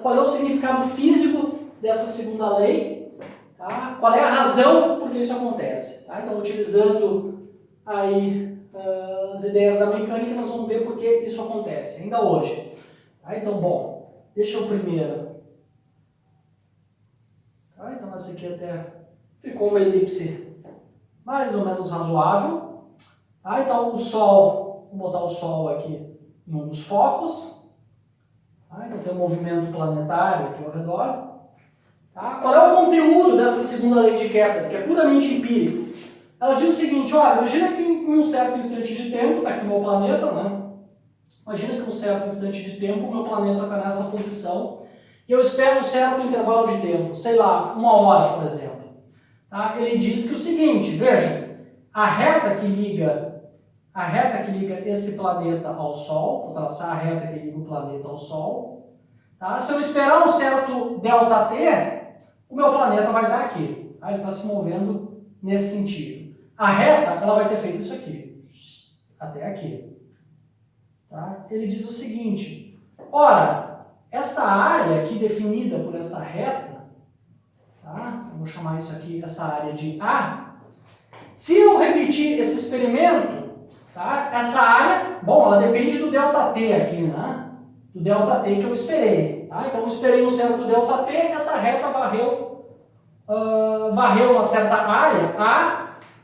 qual é o significado físico dessa segunda lei. Tá? Qual é a razão por que isso acontece? Tá? Então, utilizando aí as ideias da mecânica, nós vamos ver por que isso acontece, ainda hoje. Tá? Então, bom, deixa eu primeiro... Tá? Então, essa aqui até ficou uma elipse mais ou menos razoável. Tá? Então, o Sol, vou botar o Sol aqui em um dos focos. Tá? Então, tem um movimento planetário aqui ao redor. Tá? Qual é o conteúdo dessa segunda lei de Kepler, que é puramente empírico? Ela diz o seguinte, olha, imagina que em um certo instante de tempo, está aqui o meu planeta, né? Imagina que em um certo instante de tempo o meu planeta está nessa posição e eu espero um certo intervalo de tempo, sei lá, 1 hora, por exemplo. Tá? Ele diz que o seguinte, veja, a reta que liga esse planeta ao Sol, vou traçar a reta que liga o planeta ao Sol, tá? Se eu esperar um certo ΔT, o meu planeta vai estar aqui. Tá? Ele está se movendo nesse sentido. A reta, ela vai ter feito isso aqui, até aqui. Tá? Ele diz o seguinte, ora, esta área aqui definida por essa reta, tá? Eu vou chamar isso aqui, essa área de A, se eu repetir esse experimento, tá? Essa área, bom, ela depende do ΔT aqui, né? Do ΔT que eu esperei. Tá? Então eu esperei um certo ΔT, essa reta varreu uma certa área, A.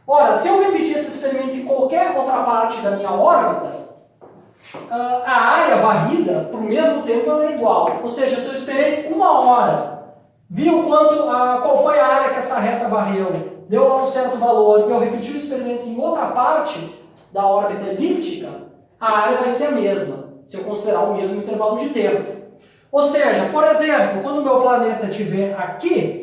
Ora, se eu repetir esse experimento em qualquer outra parte da minha órbita, a área varrida, por mesmo tempo, ela é igual. Ou seja, se eu esperei 1 hora, vi qual foi a área que essa reta varreu, deu lá um certo valor, e eu repeti o experimento em outra parte da órbita elíptica, a área vai ser a mesma, se eu considerar o mesmo intervalo de tempo. Ou seja, por exemplo, quando o meu planeta estiver aqui,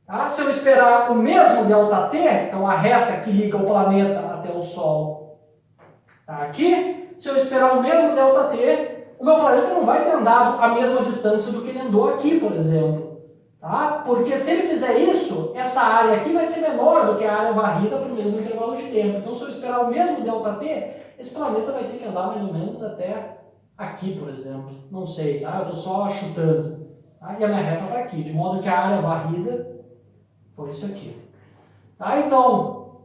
tá? Se eu esperar o mesmo ΔT, então a reta que liga o planeta até o Sol está aqui, se eu esperar o mesmo ΔT, o meu planeta não vai ter andado a mesma distância do que ele andou aqui, por exemplo. Tá? Porque se ele fizer isso, essa área aqui vai ser menor do que a área varrida para o mesmo intervalo de tempo. Então, se eu esperar o mesmo ΔT, esse planeta vai ter que andar mais ou menos até aqui, por exemplo. Não sei, tá? Eu estou só chutando. Tá? E a minha reta está aqui, de modo que a área varrida foi isso aqui. Tá? Então,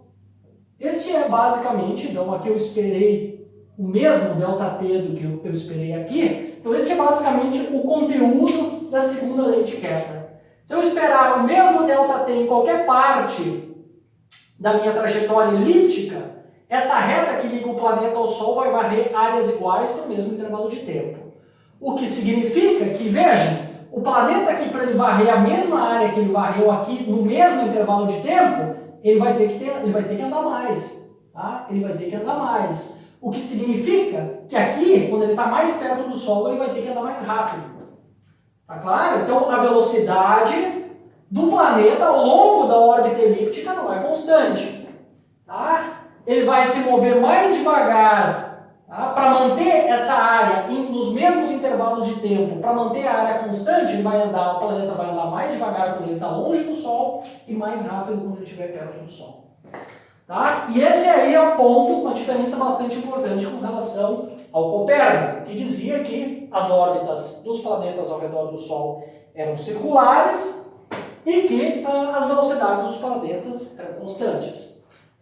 este é basicamente, então aqui eu esperei o mesmo ΔT do que eu esperei aqui. Então, este é basicamente o conteúdo da segunda lei de Kepler. Se eu esperar o mesmo ΔT em qualquer parte da minha trajetória elíptica, essa reta que liga o planeta ao Sol vai varrer áreas iguais no mesmo intervalo de tempo. O que significa que, vejam, o planeta aqui, para ele varrer a mesma área que ele varreu aqui no mesmo intervalo de tempo, ele vai ter que andar mais. Tá? Ele vai ter que andar mais. O que significa que aqui, quando ele está mais perto do Sol, ele vai ter que andar mais rápido. Tá claro? Então, a velocidade do planeta ao longo da órbita elíptica não é constante. Tá? Ele vai se mover mais devagar, tá? Para manter essa área nos mesmos intervalos de tempo, para manter a área constante, o planeta vai andar mais devagar quando ele está longe do Sol e mais rápido quando ele estiver perto do Sol. Tá? E esse aí é um ponto, uma diferença bastante importante com relação ao Copérnico, que dizia que as órbitas dos planetas ao redor do Sol eram circulares e que as velocidades dos planetas eram constantes.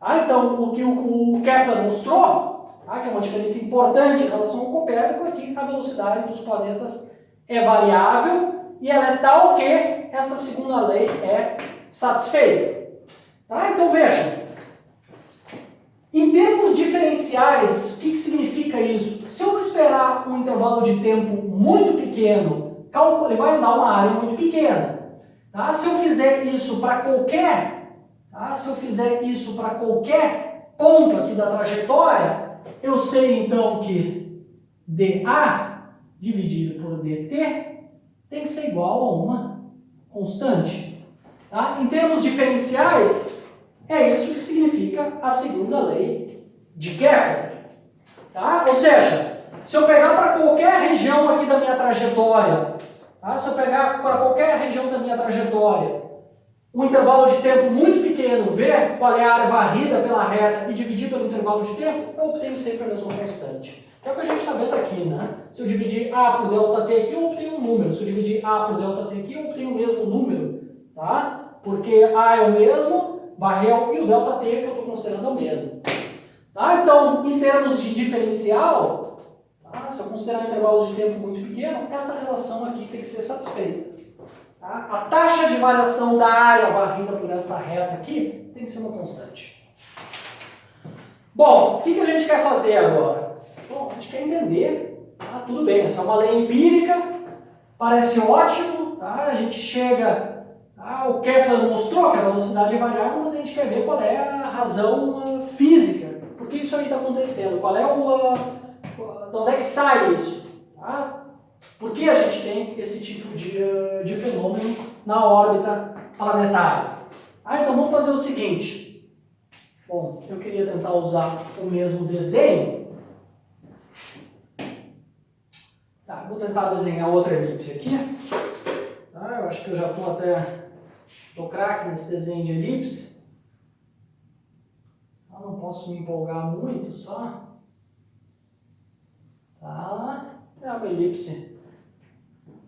Tá? Então, o que o Kepler mostrou, tá? Que é uma diferença importante em relação ao Copérnico, é que a velocidade dos planetas é variável e ela é tal que essa segunda lei é satisfeita. Tá? Então, vejam. Em termos diferenciais, o que significa isso? Se eu esperar um intervalo de tempo muito pequeno, ele vai andar uma área muito pequena. Tá? Se eu fizer isso para qualquer, ponto aqui da trajetória, eu sei então que dA dividido por dt tem que ser igual a uma constante. Tá? Em termos diferenciais, é isso que significa a segunda lei de Kepler. Tá? Ou seja, se eu pegar para qualquer região aqui da minha trajetória, um intervalo de tempo muito pequeno, ver qual é a área varrida pela reta e dividir pelo intervalo de tempo, eu obtenho sempre a mesma constante. É o que a gente está vendo aqui, né? Se eu dividir A por ΔT aqui, eu obtenho um número. Se eu dividir A por ΔT aqui, eu obtenho o mesmo número. Tá? Porque A é o mesmo, varreu, e o ΔT que eu estou considerando é o mesmo. Tá? Então, em termos de diferencial, tá? Se eu considerar intervalos de tempo muito pequeno, essa relação aqui tem que ser satisfeita. Tá? A taxa de variação da área varrida por essa reta aqui tem que ser uma constante. Bom, o que a gente quer fazer agora? Bom, a gente quer entender, tá? Tudo bem, essa é uma lei empírica, parece ótimo, tá? A gente chega, tá? O Kepler mostrou que a velocidade é variável, mas a gente quer ver qual é a razão física, por que isso aí está acontecendo, qual é de onde é que sai isso, tá? Por que a gente tem esse tipo de fenômeno na órbita planetária? Então vamos fazer o seguinte. Bom, eu queria tentar usar o mesmo desenho. Tá, vou tentar desenhar outra elipse aqui. Tá, eu acho que eu já estou craque nesse desenho de elipse. Não posso me empolgar muito só. Tá, é uma elipse.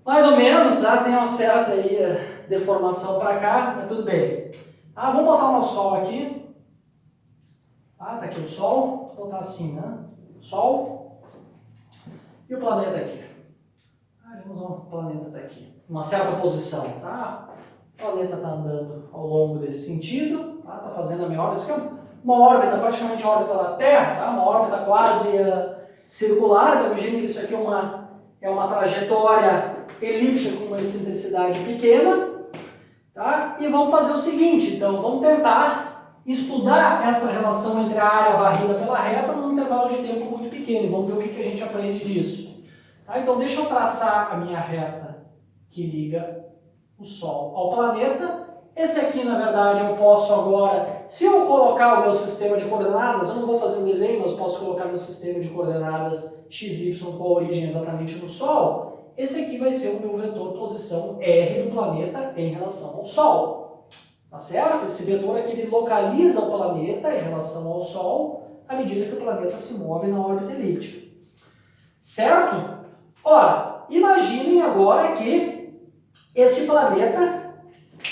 Mais ou menos, tem uma certa aí, deformação para cá, mas tudo bem. Vamos botar o nosso Sol aqui. Tá aqui o Sol, vou botar assim, né? Sol e o planeta aqui. Vamos usar o planeta tá aqui, uma certa posição, tá? O planeta está andando ao longo desse sentido, tá fazendo a minha órbita. Isso aqui é uma órbita, praticamente a órbita da Terra, tá? Uma órbita quase circular. Então imagine que isso aqui é uma trajetória elíptica com uma excentricidade pequena, tá? E vamos fazer o seguinte, então, vamos tentar estudar essa relação entre a área varrida pela reta num intervalo de tempo muito pequeno. Vamos ver o que a gente aprende disso. Tá? Então, deixa eu traçar a minha reta que liga o Sol ao planeta. Esse aqui, na verdade, eu posso agora, se eu colocar o meu sistema de coordenadas, eu não vou fazer um desenho, mas posso colocar meu sistema de coordenadas XY com a origem exatamente no Sol. Esse aqui vai ser o meu vetor posição R do planeta em relação ao Sol. Tá certo? Esse vetor aqui ele localiza o planeta em relação ao Sol à medida que o planeta se move na órbita elíptica. Certo? Ora, imaginem agora que este planeta,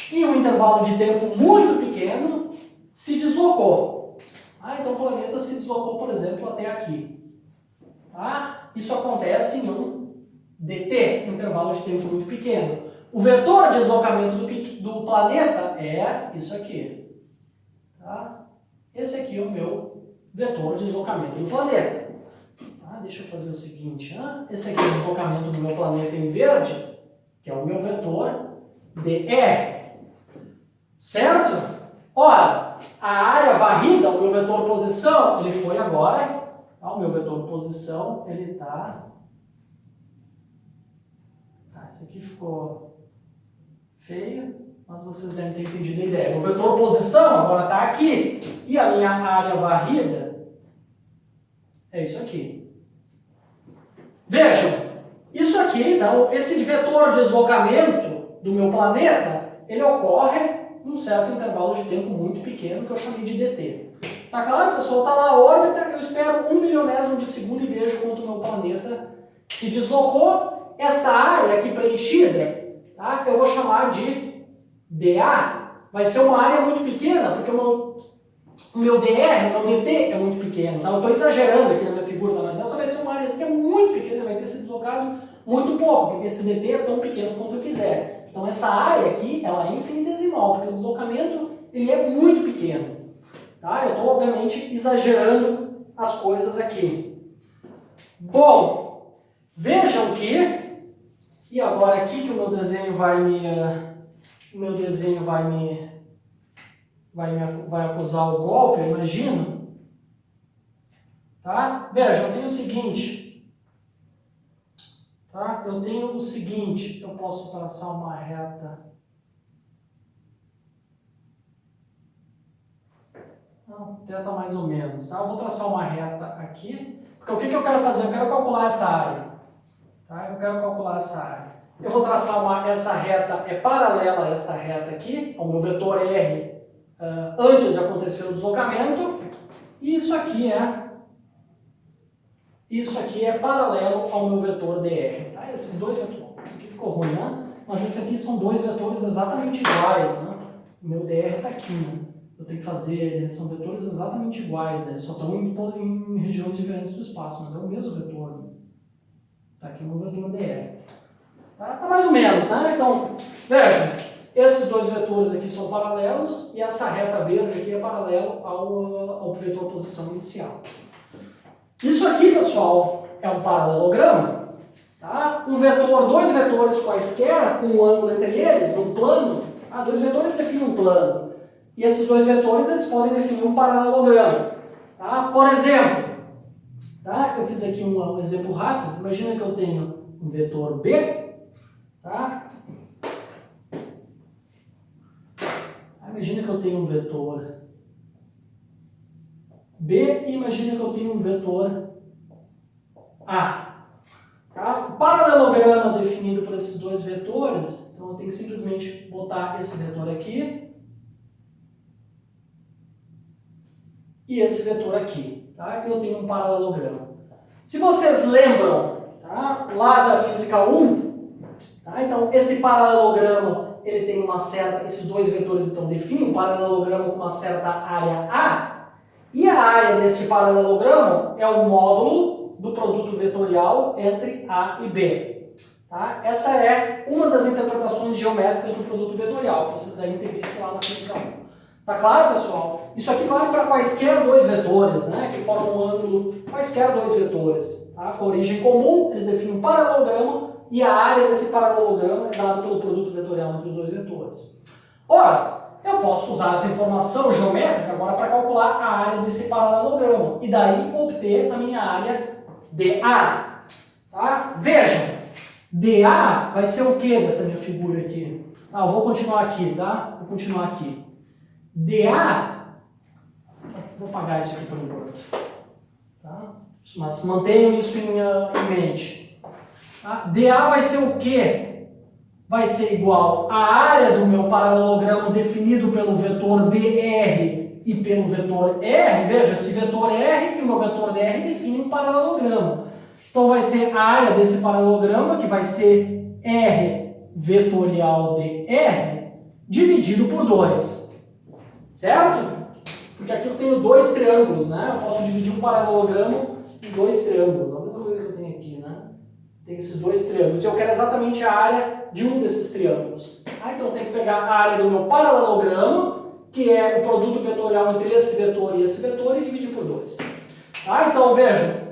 em um intervalo de tempo muito pequeno, se deslocou. Então o planeta se deslocou, por exemplo, até aqui. Isso acontece em um dt, um intervalo de tempo muito pequeno. O vetor de deslocamento do planeta é isso aqui. Tá? Esse aqui é o meu vetor de deslocamento do planeta. Deixa eu fazer o seguinte. Esse aqui é o deslocamento do meu planeta em verde, que é o meu vetor dr. Certo? Ora, a área varrida, o meu vetor posição, ele foi agora. O meu vetor posição, ele está... Esse aqui ficou feio, mas vocês devem ter entendido a ideia. O vetor posição agora está aqui, e a minha área varrida é isso aqui. Vejam, isso aqui, então, esse vetor de deslocamento do meu planeta, ele ocorre num certo intervalo de tempo muito pequeno, que eu chamei de dt. Tá claro, pessoal? Está lá a órbita, eu espero 1/1000º de segundo e vejo quanto o meu planeta se deslocou. Esta área aqui preenchida, tá? Eu vou chamar de dA. Vai ser uma área muito pequena, porque o o meu DR, o meu DT é muito pequeno, tá? Eu estou exagerando aqui na minha figura, tá? Mas essa vai ser uma área que é muito pequena, vai ter sido deslocado muito pouco, porque esse DT é tão pequeno quanto eu quiser. Então essa área aqui, ela é infinitesimal, porque o deslocamento ele é muito pequeno. Tá? Eu estou, obviamente, exagerando as coisas aqui. Bom, vejam que... E agora aqui que o meu desenho vai vai acusar o golpe, eu imagino. Tá? Veja, eu tenho o seguinte. Tá? Eu tenho o seguinte, eu posso traçar uma reta. Não, tenta mais ou menos. Tá? Eu vou traçar uma reta aqui. Porque o que eu quero fazer? Eu quero calcular essa área. Tá? Eu quero calcular essa área. Eu vou traçar essa reta, é paralela a esta reta aqui, ao meu vetor R, antes de acontecer o deslocamento. E isso aqui é paralelo ao meu vetor DR. Tá? Esses dois vetores. Aqui ficou ruim, né? Mas esses aqui são dois vetores exatamente iguais. Né? O meu DR está aqui. Né? Eu tenho que fazer, são vetores exatamente iguais. Né? Só estão em regiões diferentes do espaço, mas é o mesmo vetor. Né? Tá aqui o meu vetor DR. Tá mais ou menos, né? Então, veja, esses dois vetores aqui são paralelos e essa reta verde aqui é paralelo ao vetor posição inicial. Isso aqui, pessoal, é um paralelogramo. Tá? Dois vetores quaisquer, com um ângulo entre eles, num plano. Dois vetores definem um plano. E esses dois vetores eles podem definir um paralelogramo. Tá? Por exemplo, tá? Eu fiz aqui um exemplo rápido. Imagina que eu tenho um vetor B. Tá? Imagina que eu tenho um vetor B e imagina que eu tenho um vetor A. Tá? O paralelograma definido por esses dois vetores, então eu tenho que simplesmente botar esse vetor aqui e esse vetor aqui. Tá? Eu tenho um paralelograma. Se vocês lembram, tá? Lá da física 1, tá? Então, esse paralelograma, ele tem uma certa... Esses dois vetores, então, definem um paralelograma com uma certa área A. E a área desse paralelograma é o módulo do produto vetorial entre A e B. Tá? Essa é uma das interpretações geométricas do produto vetorial, que vocês devem ter visto lá na física 1. Tá claro, pessoal? Isso aqui vale para quaisquer dois vetores, né? Que formam um ângulo, quaisquer dois vetores. Tá? Com origem comum, eles definem um paralelograma. E a área desse paralelograma é dada pelo produto vetorial entre os dois vetores. Ora, eu posso usar essa informação geométrica agora para calcular a área desse paralelograma. E daí obter a minha área DA. Tá? Vejam, DA vai ser o que dessa minha figura aqui? Eu vou continuar aqui, tá? Vou continuar aqui. DA, vou apagar isso aqui por enquanto. Tá? Mas mantenham isso em mente. DA vai ser o quê? Vai ser igual à área do meu paralelogramo definido pelo vetor DR e pelo vetor R. Veja, esse vetor R e o meu vetor DR definem um paralelogramo. Então vai ser a área desse paralelograma, que vai ser R vetorial DR, dividido por 2. Certo? Porque aqui eu tenho dois triângulos, né? Eu posso dividir um paralelogramo em dois triângulos. A mesma coisa que eu tenho aqui, né? Tem esses dois triângulos. E eu quero exatamente a área de um desses triângulos. Então eu tenho que pegar a área do meu paralelograma, que é o produto vetorial entre esse vetor e esse vetor, e dividir por 2. Então vejam.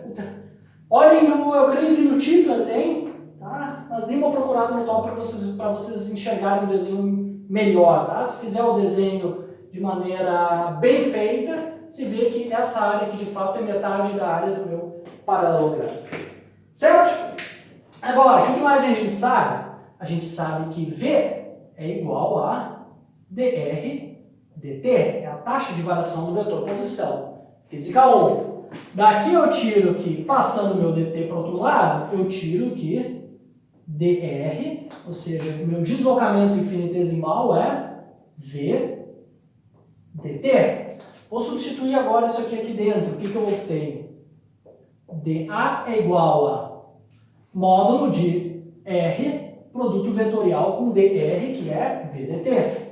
Olhem, eu creio que no Tipler tem, tá? Mas nem uma procurada no top para vocês enxergarem o desenho melhor. Tá? Se fizer o desenho de maneira bem feita, se vê que essa área aqui de fato é metade da área do meu paralelogramo. Certo? Agora, o que mais a gente sabe? A gente sabe que V é igual a dr dt, é a taxa de variação do vetor posição. Física 1. Daqui eu tiro que, passando o meu dt para o outro lado, eu tiro que dr, ou seja, o meu deslocamento infinitesimal é V dt. Vou substituir agora isso aqui dentro. O que eu obtenho? dA é igual a módulo de R, produto vetorial com dr, que é VDT.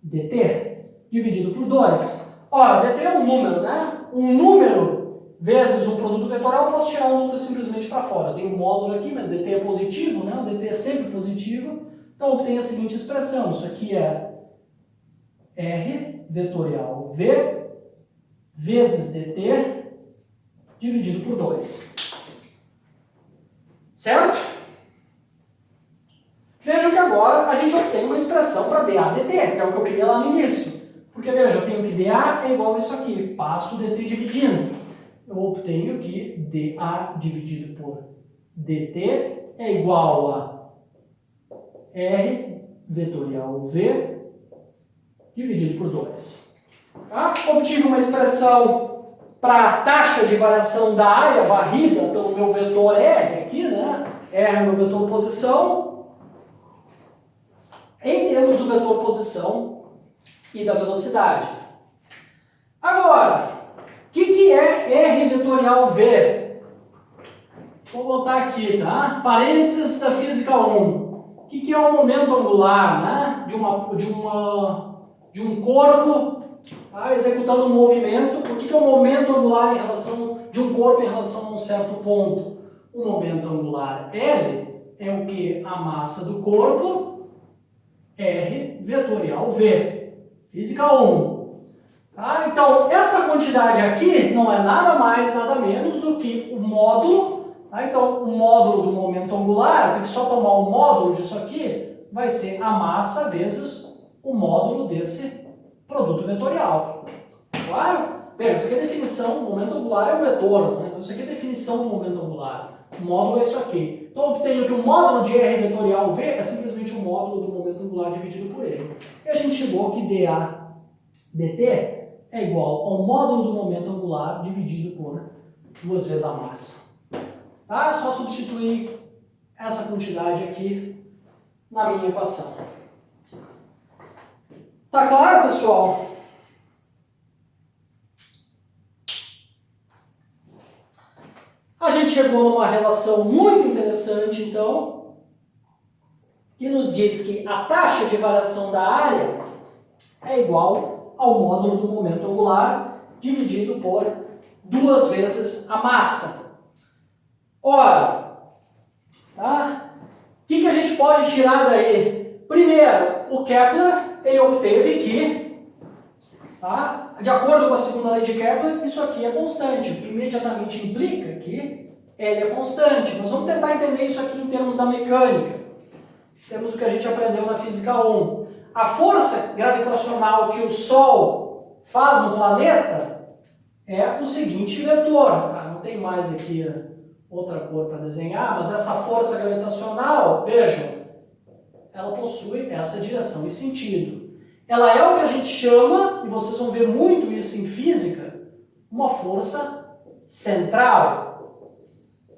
dt dividido por 2. Ora, dt é um número, né? Um número vezes um produto vetorial, eu posso tirar um número simplesmente para fora. Eu tenho um módulo aqui, mas dt é positivo, né? O dt é sempre positivo. Então, eu obtenho a seguinte expressão. Isso aqui é R vetorial V vezes dt dividido por 2. Certo? Vejam que agora a gente obtém uma expressão para dA dt, que é o que eu queria lá no início. Porque, veja, eu tenho que dA é igual a isso aqui. Passo o dt dividindo. Eu obtenho que dA dividido por dt é igual a R vetorial V dividido por 2. Tá? Obtive uma expressão para a taxa de variação da área varrida pelo meu vetor R aqui, né? R é o meu vetor posição, em termos do vetor posição e da velocidade. Agora, o que é R vetorial V? Vou botar aqui, tá? Parênteses da física 1. O que é o momento angular, né? De um corpo, tá? Executando um movimento. O que é o momento angular em relação de um corpo em relação a um certo ponto? O momento angular L é o que? A massa do corpo, R vetorial V. Física 1. Tá? Então, essa quantidade aqui não é nada mais, nada menos do que o módulo. Tá? Então, o módulo do momento angular, tem que só tomar o módulo disso aqui, vai ser a massa vezes o módulo desse produto vetorial. Claro? Veja, isso aqui é a definição, o momento angular é o vetor, né? Então, isso aqui é a definição do momento angular. O módulo é isso aqui. Então, eu obtenho que o módulo de R vetorial V é simplesmente o módulo do momento angular dividido por ele. E a gente chegou que dA dt é igual ao módulo do momento angular dividido por 2 vezes a massa. Tá? É só substituir essa quantidade aqui na minha equação. Tá claro, pessoal? A gente chegou numa relação muito interessante, então, que nos diz que a taxa de variação da área é igual ao módulo do momento angular dividido por 2 vezes a massa. Ora, tá? O que a gente pode tirar daí? Primeiro, o Kepler ele obteve que, tá? De acordo com a segunda lei de Kepler, isso aqui é constante, o que imediatamente implica que ele é constante. Nós vamos tentar entender isso aqui em termos da mecânica. Temos o que a gente aprendeu na física 1. A força gravitacional que o Sol faz no planeta é o seguinte vetor. Tá? Não tem mais aqui outra cor para desenhar, mas essa força gravitacional, vejam, ela possui essa direção e sentido. Ela é o que a gente chama, e vocês vão ver muito isso em física, uma força central.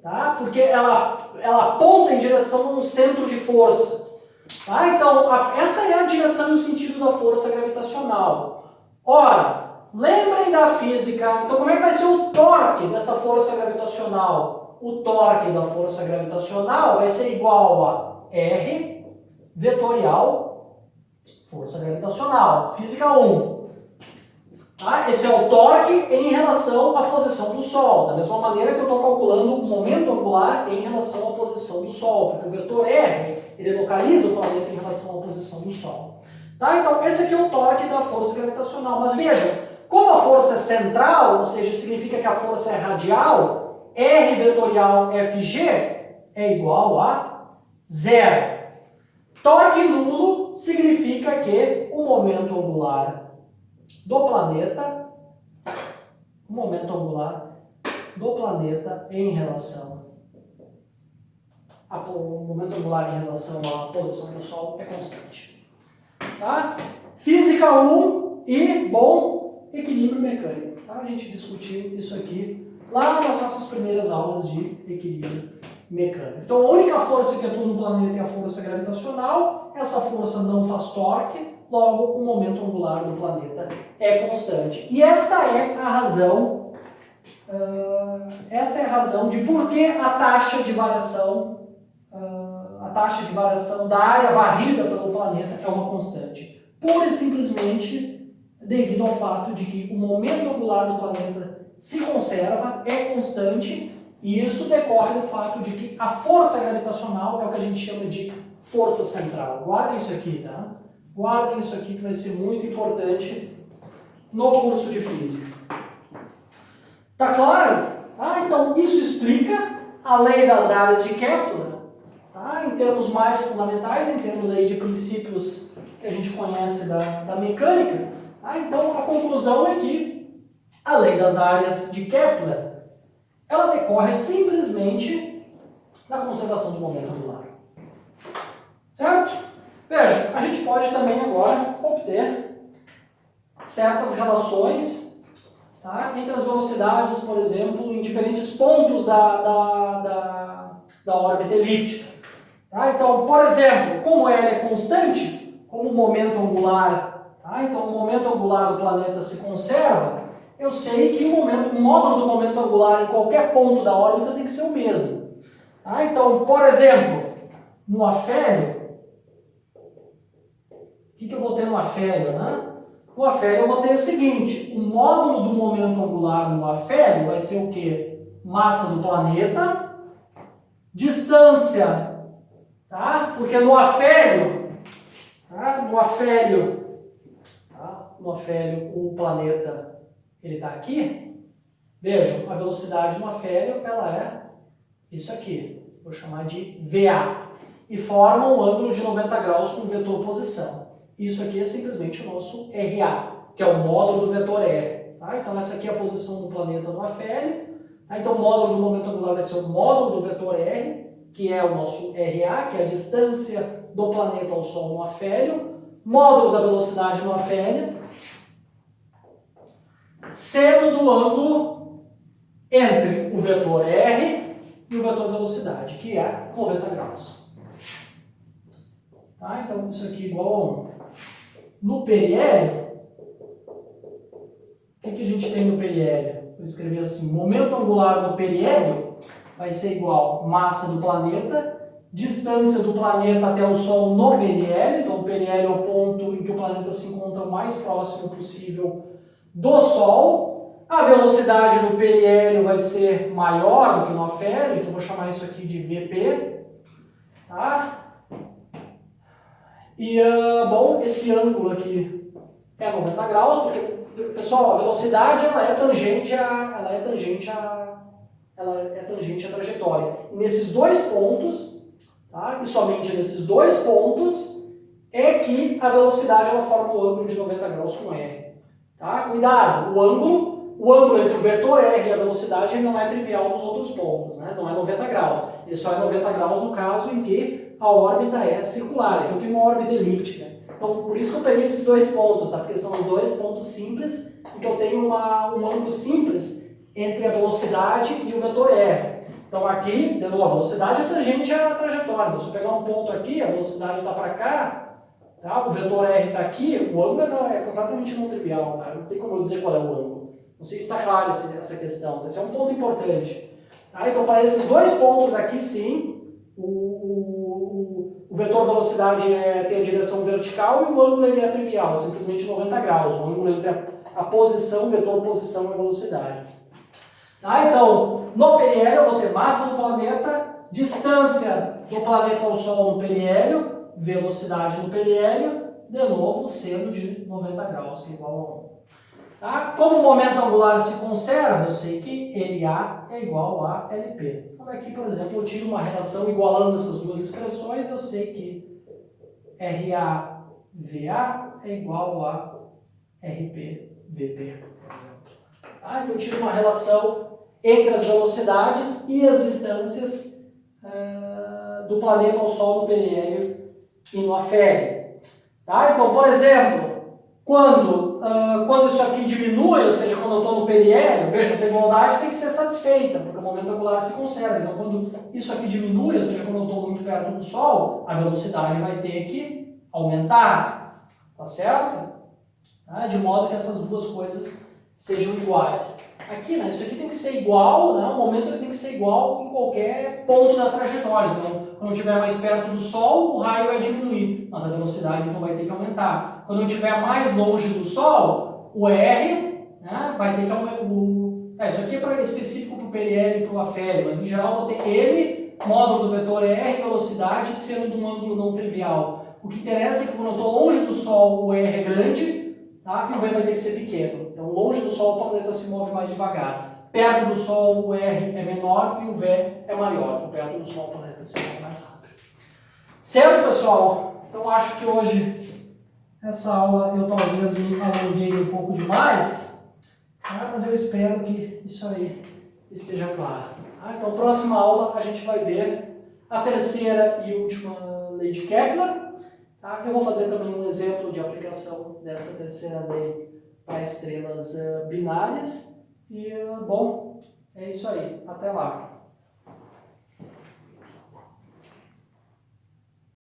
Tá? Porque ela aponta em direção a um centro de força. Tá? Então, essa é a direção e o sentido da força gravitacional. Ora, lembrem da física, então como é que vai ser o torque dessa força gravitacional? O torque da força gravitacional vai ser igual a R vetorial força gravitacional. Física 1. Tá? Esse é o torque em relação à posição do Sol. Da mesma maneira que eu estou calculando o momento angular em relação à posição do Sol. Porque o vetor R, ele localiza o planeta em relação à posição do Sol. Tá? Então, esse aqui é o torque da força gravitacional. Mas vejam, como a força é central, ou seja, significa que a força é radial, R vetorial FG é igual a 0. Torque nulo significa que o momento angular do planeta, em relação o momento angular em relação à posição do Sol é constante. Tá? Física 1 e, bom, equilíbrio mecânico. Tá? A gente discutiu isso aqui lá nas nossas primeiras aulas de equilíbrio mecânico. Então, a única força que atua no planeta é a força gravitacional. Essa força não faz torque, logo o momento angular do planeta é constante. E esta é a razão de por que a taxa de variação da área varrida pelo planeta é uma constante. pura e simplesmente devido ao fato de que o momento angular do planeta se conserva, é constante, e isso decorre do fato de que a força gravitacional é o que a gente chama de força central. Guardem isso aqui, tá? Guardem isso aqui que vai ser muito importante no curso de física. Tá claro? Ah, então isso explica a lei das áreas de Kepler, tá? Em termos mais fundamentais, em termos aí de princípios que a gente conhece da mecânica. Tá? Então a conclusão é que a lei das áreas de Kepler, ela decorre simplesmente da conservação do momento angular. Certo? Veja, a gente pode também agora obter certas relações, tá, entre as velocidades, por exemplo, em diferentes pontos da órbita elíptica. Tá? Então, por exemplo, como L é constante, como o momento angular, tá? Então o momento angular do planeta se conserva, eu sei que o módulo do momento angular em qualquer ponto da órbita tem que ser o mesmo. Tá? Então, por exemplo, no afélio, o que eu vou ter no afélio? Né? No afélio eu vou ter o seguinte, o módulo do momento angular no afélio vai ser o quê? Massa do planeta, distância, tá? Porque no afélio, tá? No afélio o planeta ele está aqui. Vejam, a velocidade no afélio ela é isso aqui, vou chamar de VA, e forma um ângulo de 90 graus com vetor posição. Isso aqui é simplesmente o nosso RA, que é o módulo do vetor R. Tá? Então essa aqui é a posição do planeta no afélio. Tá? Então o módulo do momento angular vai ser o módulo do vetor R, que é o nosso RA, que é a distância do planeta ao Sol no afélio, módulo da velocidade no afélio, seno do ângulo entre o vetor R e o vetor velocidade, que é 90 graus. Tá? Então isso aqui é igual a 1. No periélio, o que a gente tem no periélio? Vou escrever assim, momento angular no periélio vai ser igual massa do planeta, distância do planeta até o Sol no periélio, então o periélio é o ponto em que o planeta se encontra o mais próximo possível do Sol. A velocidade do periélio vai ser maior do que no afélio, então eu vou chamar isso aqui de VP. Tá? E, bom, esse ângulo aqui é 90 graus, porque, pessoal, a velocidade ela é tangente à trajetória. E nesses dois pontos, tá? E somente nesses dois pontos, é que a velocidade ela forma o ângulo de 90 graus com R. Tá? Cuidado, o ângulo entre o vetor R e a velocidade não é trivial nos outros pontos, né? Não é 90 graus. Ele só é 90 graus no caso em que a órbita é circular, então eu tenho uma órbita elíptica. Então, por isso que eu peguei esses dois pontos, tá? Porque são os dois pontos simples, em que eu tenho um ângulo simples entre a velocidade e o vetor R. Então, aqui, de novo, a velocidade é tangente à trajetória. Então, se eu pegar um ponto aqui, a velocidade está para cá, tá? O vetor R está aqui, o ângulo é completamente não trivial, tá? Não tem como eu dizer qual é o ângulo. Não sei se está claro essa questão. Esse é um ponto importante. Tá? Então, para esses dois pontos aqui, sim, o vetor velocidade tem a direção vertical e o ângulo ele é trivial, é simplesmente 90 graus. O ângulo entre a posição, vetor posição e velocidade. Tá? Então, no periélio eu vou ter massa do planeta, distância do planeta ao Sol no periélio, velocidade no periélio, de novo, seno de 90 graus, que é igual a 1. Tá? Como o momento angular se conserva, eu sei que LA é igual a LP. Então aqui, por exemplo, eu tiro uma relação igualando essas duas expressões, eu sei que RA-VA é igual a RP-VP, por exemplo. Tá? Então eu tiro uma relação entre as velocidades e as distâncias do planeta ao Sol no periélio e no afélio. Tá? Então, por exemplo, quando isso aqui diminui, ou seja, quando eu estou no periélio, veja, essa igualdade tem que ser satisfeita, porque o momento angular se conserva. Então, quando isso aqui diminui, ou seja, quando eu estou muito perto do Sol, a velocidade vai ter que aumentar, tá certo? Tá? De modo que essas duas coisas sejam iguais. Aqui, né, isso aqui tem que ser igual, né, o momento ele tem que ser igual em qualquer ponto da trajetória. Então, quando eu estiver mais perto do Sol, o raio vai diminuir, mas a velocidade então vai ter que aumentar. quando eu estiver mais longe do Sol, o R, né, vai ter que aumentar. Isso aqui é específico para o PLL e para o afélio, mas em geral eu vou ter M, módulo do vetor R, velocidade, sendo de um ângulo não trivial. O que interessa é que quando eu estou longe do Sol, o R é grande, tá, e o V vai ter que ser pequeno. Então, longe do Sol, o planeta se move mais devagar. Perto do Sol, o R é menor e o V é maior. Então, perto do Sol, o planeta se move mais rápido. Certo, pessoal? Então, acho que hoje, essa aula, eu talvez me alonguei um pouco demais. Mas eu espero que isso aí esteja claro. Então, próxima aula a gente vai ver a terceira e última lei de Kepler. Eu vou fazer também um exemplo de aplicação dessa terceira lei para estrelas binárias. E, bom, é isso aí. Até lá.